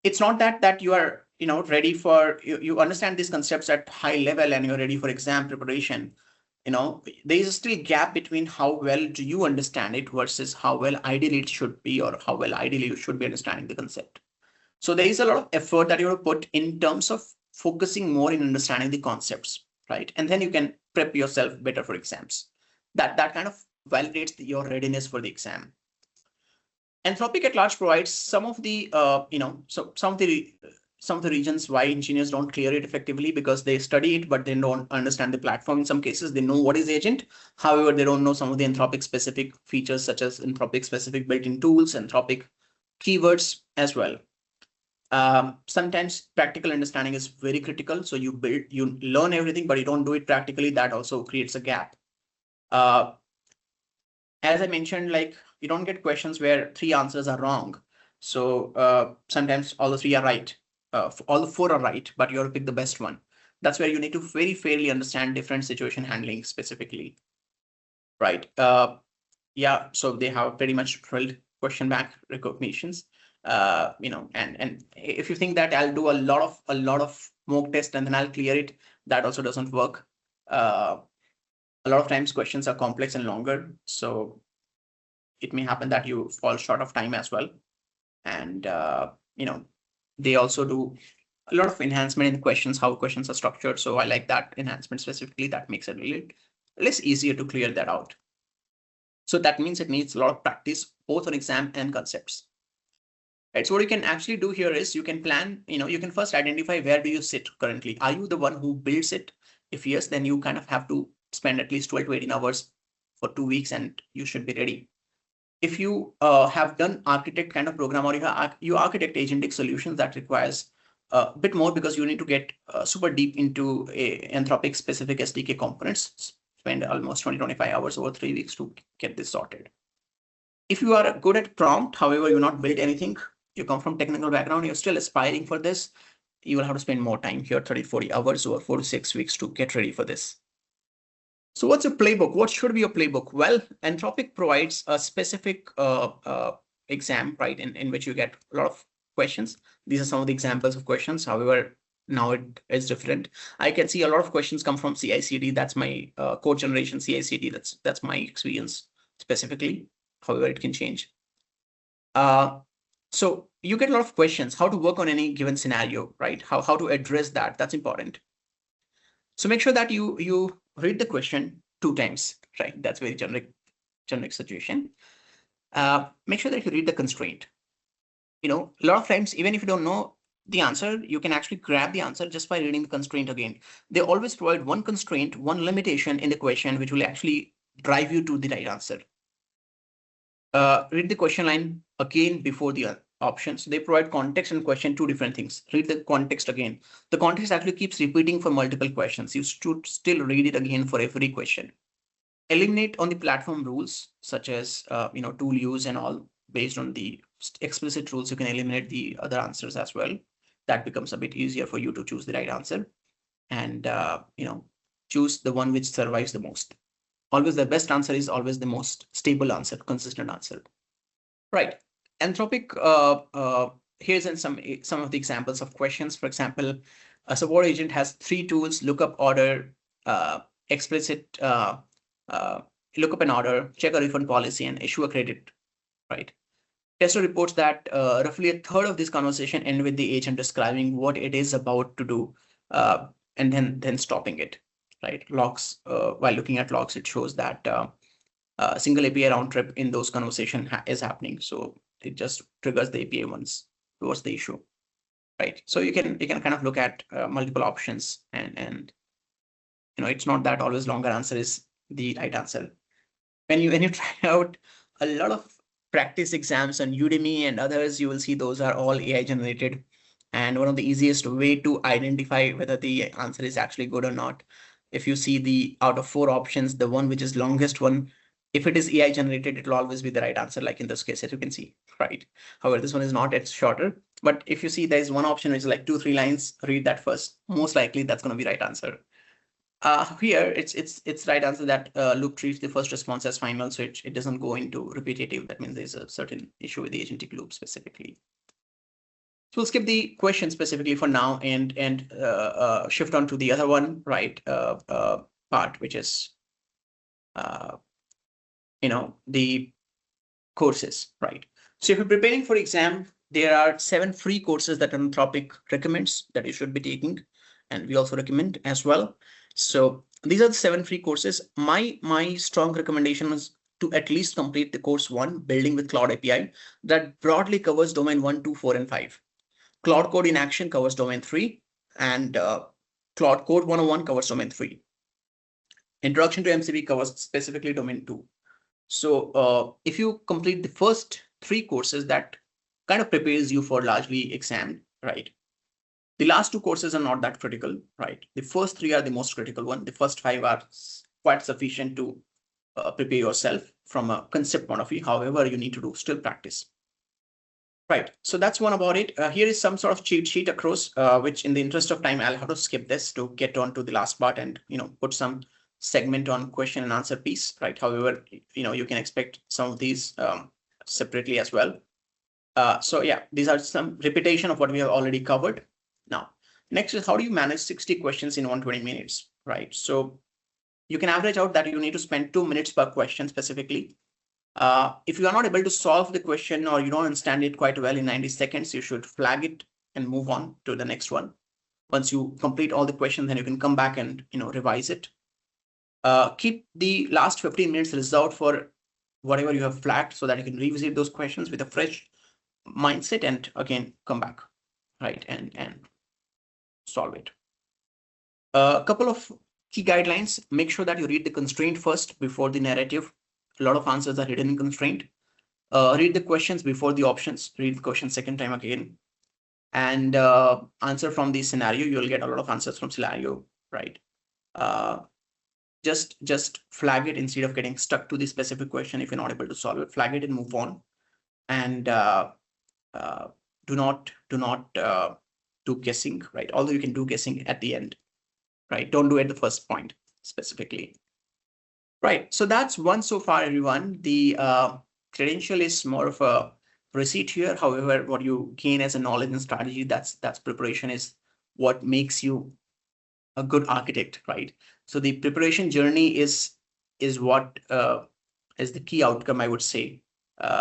it's not that you are, ready for, you understand these concepts at high level and you're ready for exam preparation. There is still a gap between how well do you understand it versus how well ideally it should be, or how well ideally you should be understanding the concept. So there is a lot of effort that you have to put in terms of focusing more in understanding the concepts, right? And then you can prep yourself better for exams. That kind of validates your readiness for the exam. Anthropic at large provides some of the, some of the reasons why engineers don't clear it effectively, because they study it, but they don't understand the platform. In some cases, they know what is agent. However, they don't know some of the Anthropic specific features, such as Anthropic specific built-in tools, Anthropic keywords as well. Sometimes practical understanding is very critical. So you learn everything, but you don't do it practically. That also creates a gap. As I mentioned, like, you don't get questions where 3 answers are wrong. So sometimes all the 3 are right. All the 4 are right, but you have to pick the best one. That's where you need to very fairly understand different situation handling specifically, right? Yeah, so they have pretty much drilled question bank recognitions. And if you think that I'll do a lot of mock test and then I'll clear it, that also doesn't work. A lot of times questions are complex and longer, so it may happen that you fall short of time as well. And they also do a lot of enhancement in questions, how questions are structured. So I like that enhancement specifically. That makes it really less easier to clear that out. So that means it needs a lot of practice, both on exam and concepts. Right. So what you can actually do here is you can plan, you can first identify where do you sit currently. Are you the one who builds it? If yes, then you kind of have to spend at least 12 to 18 hours for 2 weeks and you should be ready. If you have done architect kind of program, or you architect agentic solutions, that requires a bit more, because you need to get super deep into Anthropic specific SDK components, spend almost 20-25 hours over 3 weeks to get this sorted. If you are good at prompt, however, you're not built anything, you come from technical background, you're still aspiring for this, you will have to spend more time here, 30, 40 hours or 4 to 6 weeks to get ready for this. So what's your playbook? What should be your playbook? Well, Anthropic provides a specific exam, right, in which you get a lot of questions. These are some of the examples of questions. However, now it is different. I can see a lot of questions come from CI/CD. That's my code generation CI/CD. That's my experience specifically. However, it can change. So you get a lot of questions, how to work on any given scenario, right? How to address that. That's important. So make sure that you read the question 2 times, right? That's very generic situation. Make sure that you read the constraint. A lot of times, even if you don't know the answer, you can actually grab the answer just by reading the constraint again. They always provide one constraint, one limitation in the question, which will actually drive you to the right answer. Read the question line again before the options. They provide context and question, 2 different things. Read the context again. The context actually keeps repeating for multiple questions. You should still read it again for every question. Eliminate on the platform rules, such as tool use and all. Based on the explicit rules, you can eliminate the other answers as well. That becomes a bit easier for you to choose the right answer, and choose the one which survives the most. Always the best answer is always the most stable answer, consistent answer. Right. Anthropic, here's some of the examples of questions. For example, a support agent has 3 tools: lookup, order, explicit, lookup an order, check a refund policy, and issue a credit, right? Tester reports that roughly a third of this conversation end with the agent describing what it is about to do, and then stopping it, right? Logs, while looking at logs, it shows that a single API round trip in those conversation is happening. So it just triggers the API once towards the issue, right? So you can kind of look at multiple options, and it's not that always longer answer is the right answer. When you try out a lot of practice exams on Udemy and others, you will see those are all AI generated. And one of the easiest way to identify whether the answer is actually good or not, if you see the out of 4 options, the one which is longest one, if it is AI generated, it will always be the right answer, like in this case, as you can see, right? However, this one is not, it's shorter. But if you see there is one option which is like 2-3 lines, read that first. Most likely that's going to be right answer. Here it's right answer that loop treats the first response as final, so it doesn't go into repetitive. That means there's a certain issue with the agentic loop specifically. So we'll skip the question specifically for now and shift on to the other one, right? Part, which is the courses, right? So if you're preparing for exam, there are 7 free courses that Anthropic recommends that you should be taking, and we also recommend as well. So these are the 7 free courses. My strong recommendation is to at least complete the course 1, Building with Cloud API, that broadly covers domain 1, 2, 4, and 5. Cloud Code in Action covers domain 3, and Cloud Code 101 covers domain 3. Introduction to MCP covers specifically domain 2. So if you complete the first 3 courses, that kind of prepares you for largely exam, right? The last 2 courses are not that critical, right? The first 3 are the most critical one. The first 5 are quite sufficient to prepare yourself from a concept point of view. However, you need to do still practice. Right, so that's one about it. Here is some sort of cheat sheet across, which in the interest of time, I'll have to skip this to get on to the last part and put some segment on question and answer piece, right? However, you can expect some of these separately as well. So yeah, these are some repetition of what we have already covered. Now, next is how do you manage 60 questions in 120 minutes, right? So you can average out that you need to spend 2 minutes per question specifically. If you are not able to solve the question or you don't understand it quite well in 90 seconds, you should flag it and move on to the next one. Once you complete all the questions, then you can come back and revise it. Keep the last 15 minutes reserved for whatever you have flagged so that you can revisit those questions with a fresh mindset and again come back, right, and solve it. A couple of key guidelines: make sure that you read the constraint first before the narrative. A lot of answers are hidden in constraint. Read the questions before the options. Read the question second time again, and answer from the scenario. You'll get a lot of answers from scenario, right? Just flag it instead of getting stuck to the specific question. If you're not able to solve it, flag it and move on. And do not do guessing, right? Although you can do guessing at the end, right? Don't do it at the first point specifically. Right, so that's one so far, everyone. The credential is more of a receipt here. However, what you gain as a knowledge and strategy, that's preparation is what makes you a good architect, right? So the preparation journey is what is the key outcome, I would say,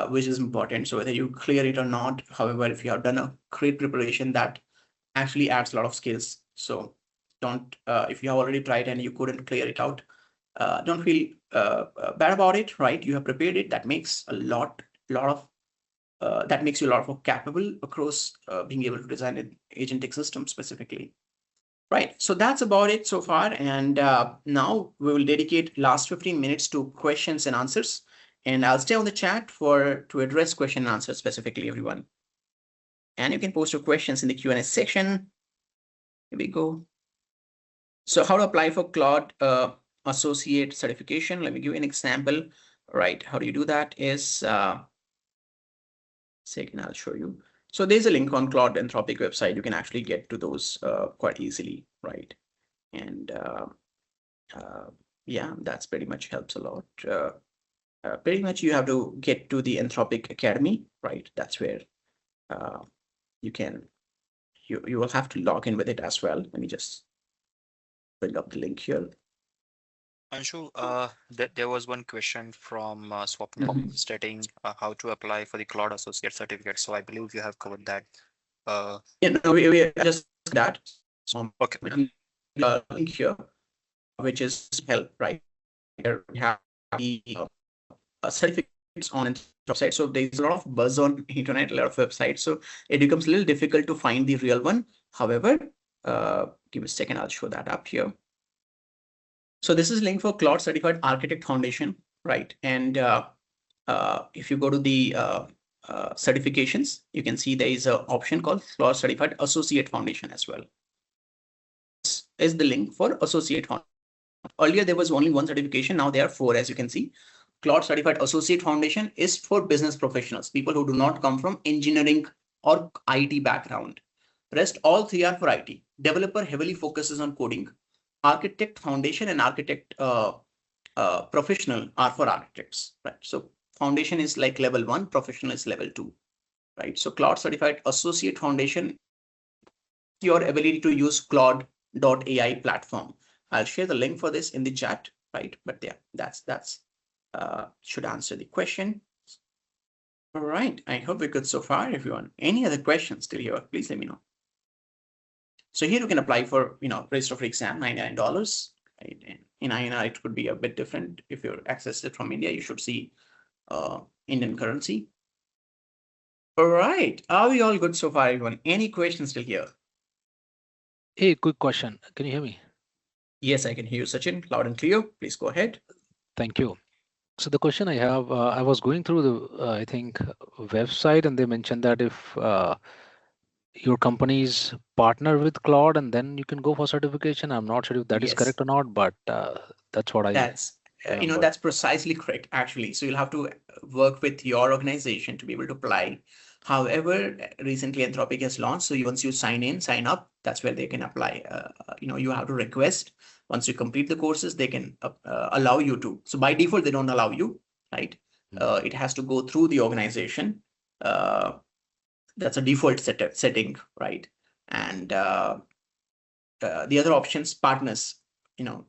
which is important. So whether you clear it or not, however, if you have done a great preparation, that actually adds a lot of skills. So don't, if you have already tried and you couldn't clear it out, don't feel bad about it, right? You have prepared it. That makes a lot of that makes you a lot more capable across being able to design an agentic system specifically. Right, so that's about it so far. And now we will dedicate last 15 minutes to questions and answers. And I'll stay on the chat to address question and answer specifically, everyone. And you can post your questions in the Q&A section. Here we go. So how to apply for Claude Associate certification? Let me give you an example. Right, how do you do that is, second, I'll show you. So there's a link on Claude Anthropic website. You can actually get to those quite easily, right? And yeah, that's pretty much helps a lot. Pretty much you have to get to the Anthropic Academy, right? That's where you will have to log in with it as well. Let me just bring up the link here. Anshu, there was one question from Swapnil stating how to apply for the Claude Associate Certificate. So I believe you have covered that. Yeah, no, we just that. Okay. Link here, which is help, right? Here we have the certificates on website. So there's a lot of buzz on internet, a lot of websites. So it becomes a little difficult to find the real one. However, give me a second, I'll show that up here. So this is link for Claude Certified Architect Foundation, right? And if you go to the certifications, you can see there is an option called Claude Certified Associate Foundation as well. This is the link for Associate Foundation. Earlier, there was only one certification. Now there are 4, as you can see. Claude Certified Associate Foundation is for business professionals, people who do not come from engineering or IT background. Rest, all 3 are for IT. Developer heavily focuses on coding. Architect Foundation and Architect Professional are for architects, right? So Foundation is like level 1, Professional is level 2, right? So Claude Certified Associate Foundation, your ability to use Claude.ai platform. I'll share the link for this in the chat, right? But yeah, that's should answer the question. All right, I hope we're good so far, everyone. Any other questions still here? Please let me know. So here you can apply for, register for exam, $99. Right? And in INR, it could be a bit different. If you access it from India, you should see Indian currency. All right, are we all good so far, everyone? Any questions still here? Hey, quick question. Can you hear me? Yes, I can hear you, Sachin, loud and clear. Please go ahead. Thank you. So the question I have, I was going through the, I think, website, and they mentioned that if your companies partner with Claude and then you can go for certification. I'm not sure if that is correct or not, but that's what that's that's precisely correct, actually. So you'll have to work with your organization to be able to apply. However, recently Anthropic has launched, so once you sign up, that's where they can apply. You have to request. Once you complete the courses, they can allow you to. So by default, they don't allow you, right? It has to go through the organization. That's a default setting, right? And the other options, partners,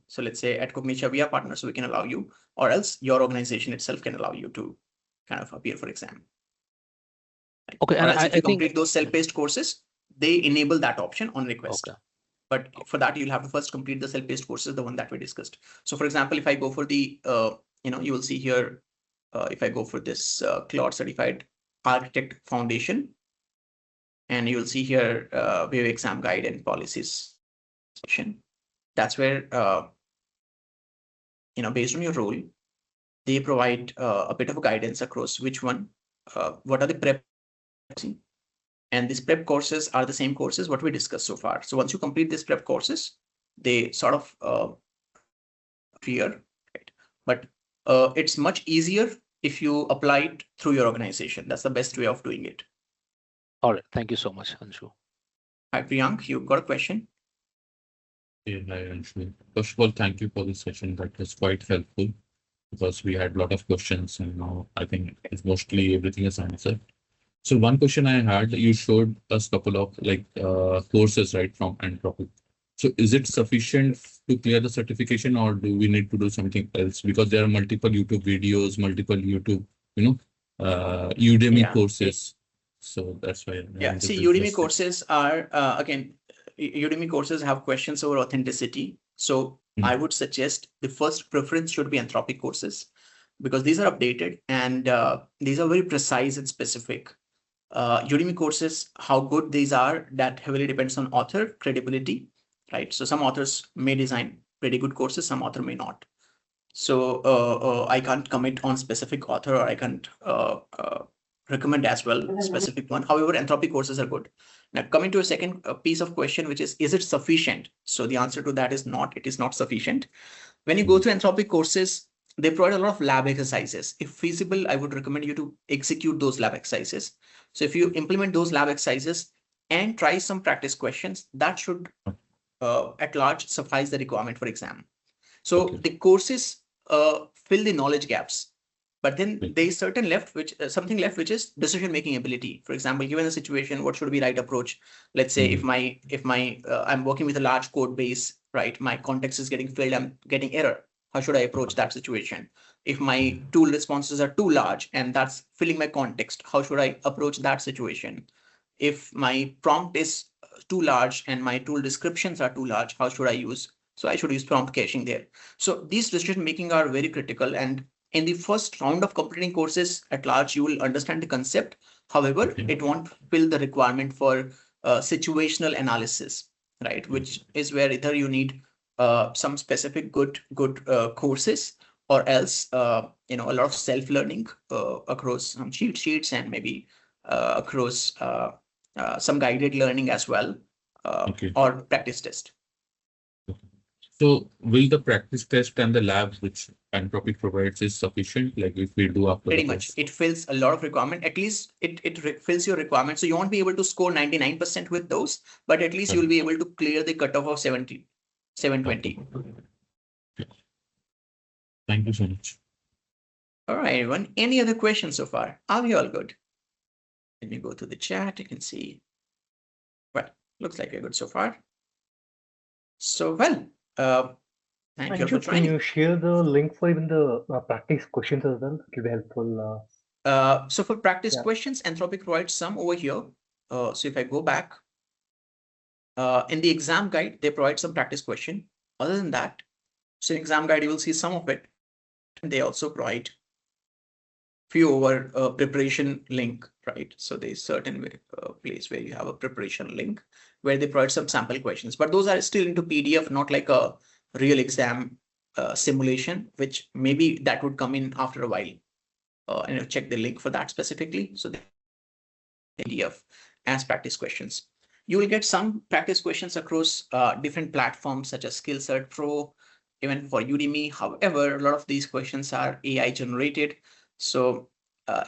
so let's say at Cognixia, we are partners, so we can allow you, or else your organization itself can allow you to kind of appear for exam. Right? Okay, or and else if you complete those self-paced courses, they enable that option on request. Okay. But for that, you'll have to first complete the self-paced courses, the one that we discussed. So for example, if I go for the, you will see here, if I go for this Claude Certified Architect Foundation, and you will see here wave exam guide and policies. That's where, based on your role, they provide a bit of a guidance across which one, what are the prep, and these prep courses are the same courses what we discussed so far. So once you complete these prep courses, they sort of clear, right? But it's much easier if you apply it through your organization. That's the best way of doing it. All right. Thank you so much, Anshu. Hi, Priyank, you got a question? Yeah, hi, Anshu. First of all, thank you for this session. That was quite helpful because we had a lot of questions and now I think it's mostly everything is answered. So one question I had, you showed us couple of courses, right, from Anthropic. So is it sufficient to clear the certification or do we need to do something else? Because there are multiple YouTube videos, multiple YouTube, Udemy courses. So that's why I Yeah, wanted see, to Udemy just courses are, again, Udemy courses have questions over authenticity. So I would suggest the first preference should be Anthropic courses because these are updated and these are very precise and specific. Udemy courses, how good these are, that heavily depends on author credibility, right? So some authors may design pretty good courses, some author may not. So I can't commit on specific author or I can't recommend as well specific one. However, Anthropic courses are good. Now coming to a second piece of question, which is it sufficient? So the answer to that is not, it is not sufficient. When you go through Anthropic courses, they provide a lot of lab exercises. If feasible, I would recommend you to execute those lab exercises. So if you implement those lab exercises and try some practice questions, that should at large suffice the requirement for exam. So the courses fill the knowledge gaps, but then there is certain left, which something left, which is decision-making ability. For example, given a situation, what should be right approach? Let's say if my I'm working with a large code base, right? My context is getting filled, I'm getting error. How should I approach that situation? If my tool responses are too large and that's filling my context, how should I approach that situation? If my prompt is too large and my tool descriptions are too large, how should I use? So I should use prompt caching there. So these decision making are very critical. And in the first round of completing courses at large, you will understand the concept. However, it won't fill the requirement for situational analysis, right? Which is where either you need some specific good courses or else a lot of self-learning across some cheat sheets and maybe across some guided learning as well or practice test. So will the practice test and the labs which Anthropic provides is sufficient? Like if we do after Pretty the much, course? it fills a lot of requirement. At least it fills your requirement. So you won't be able to score 99% with those, but at least you'll be able to clear the cutoff of 720. Thank you so much. All right, everyone. Any other questions so far? Are we all good? Let me go to the chat. You can see. Well, looks like we're good so far. So, well, thank you for joining. Can you share the link for even the practice questions as well? It will be helpful. So for practice questions, Anthropic provides some over here. So if I go back, in the exam guide, they provide some practice question. Other than that, so in exam guide, you will see some of it. They also provide few over preparation link, right? So there's certain place where you have a preparation link where they provide some sample questions, but those are still into PDF, not like a real exam simulation, which maybe that would come in after a while. And I'll check the link for that specifically. So the PDF as practice questions. You will get some practice questions across different platforms such as SkillCert Pro, even for Udemy. However, a lot of these questions are AI generated. So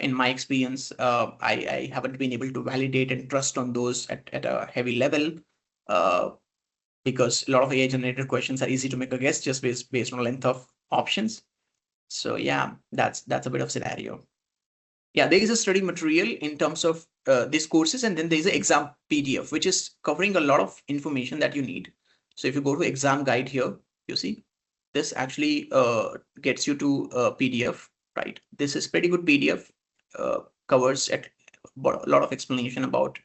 in my experience, I haven't been able to validate and trust on those at a heavy level because a lot of AI generated questions are easy to make a guess just based on length of options. So yeah, that's a bit of scenario. Yeah, there is a study material in terms of these courses, and then there is an exam PDF, which is covering a lot of information that you need. So if you go to exam guide here, you see this actually gets you to PDF, right? This is pretty good PDF, covers a lot of explanation about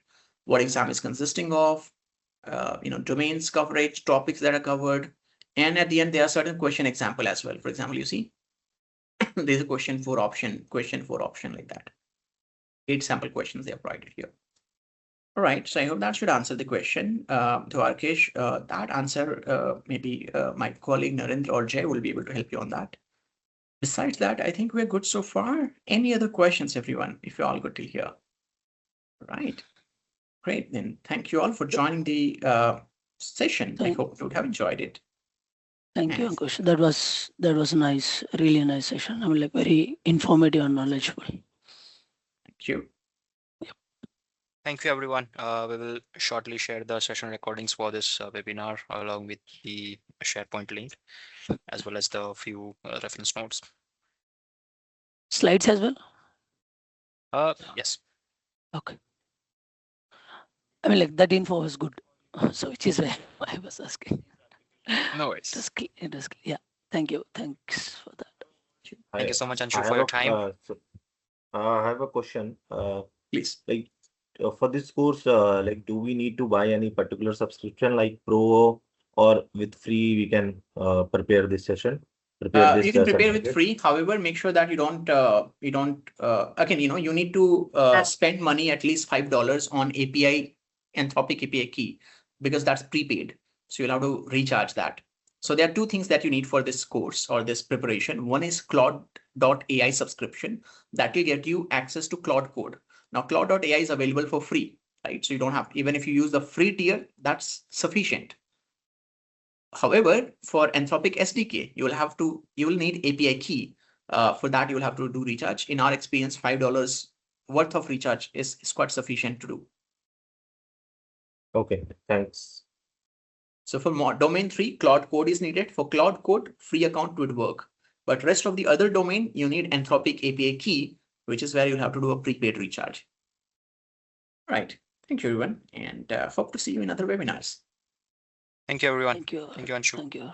what exam is consisting of, domains coverage, topics that are covered. And at the end, there are certain question example as well. For example, you see, there's a question 4 option like that. 8 sample questions they are provided here. All right, so I hope that should answer the question. To Arkesh, that answer, maybe my colleague Narendra or Jay will be able to help you on that. Besides that, I think we're good so far. Any other questions, everyone, if you're all good till here? Right, great. Then thank you all for joining the session. I hope you have enjoyed it. Thank you, Ankush. That was a nice, really nice session. I mean, like very informative and knowledgeable. Thank you. Thank you, everyone. We will shortly share the session recordings for this webinar along with the SharePoint link, as well as the few reference notes. Slides as well? Yes. Okay. I mean, like that info was good. So which is why I was asking. No worries. It was clear. Yeah. Thank you. Thanks for that. Thank you so much, I Anshu, for have your a time. I have a question. Please. Like for this course, like do we need to buy any particular subscription like Pro, or with free we can prepare this session? Prepare this You can prepare with certificate? free. However, make sure that you don't again, you need to spend money at least $5 on API, Anthropic API key, because that's prepaid. So you'll have to recharge that. So there are two things that you need for this course or this preparation. One is Claude.ai subscription that will get you access to Claude Code. Now Claude.ai is available for free, right? So you don't have, even if you use the free tier, that's sufficient. However, for Anthropic SDK, you will need API key. For that, you will have to do recharge. In our experience, $5 worth of recharge is quite sufficient to do. Okay, thanks. So for more domain 3, Claude Code is needed. For Claude Code, free account would work. But rest of the other domain, you need Anthropic API key, which is where you'll have to do a prepaid recharge. All right. Thank you, everyone. And hope to see you in other webinars. Thank you, everyone. Thank you. Thank you, Anshu. Thank you.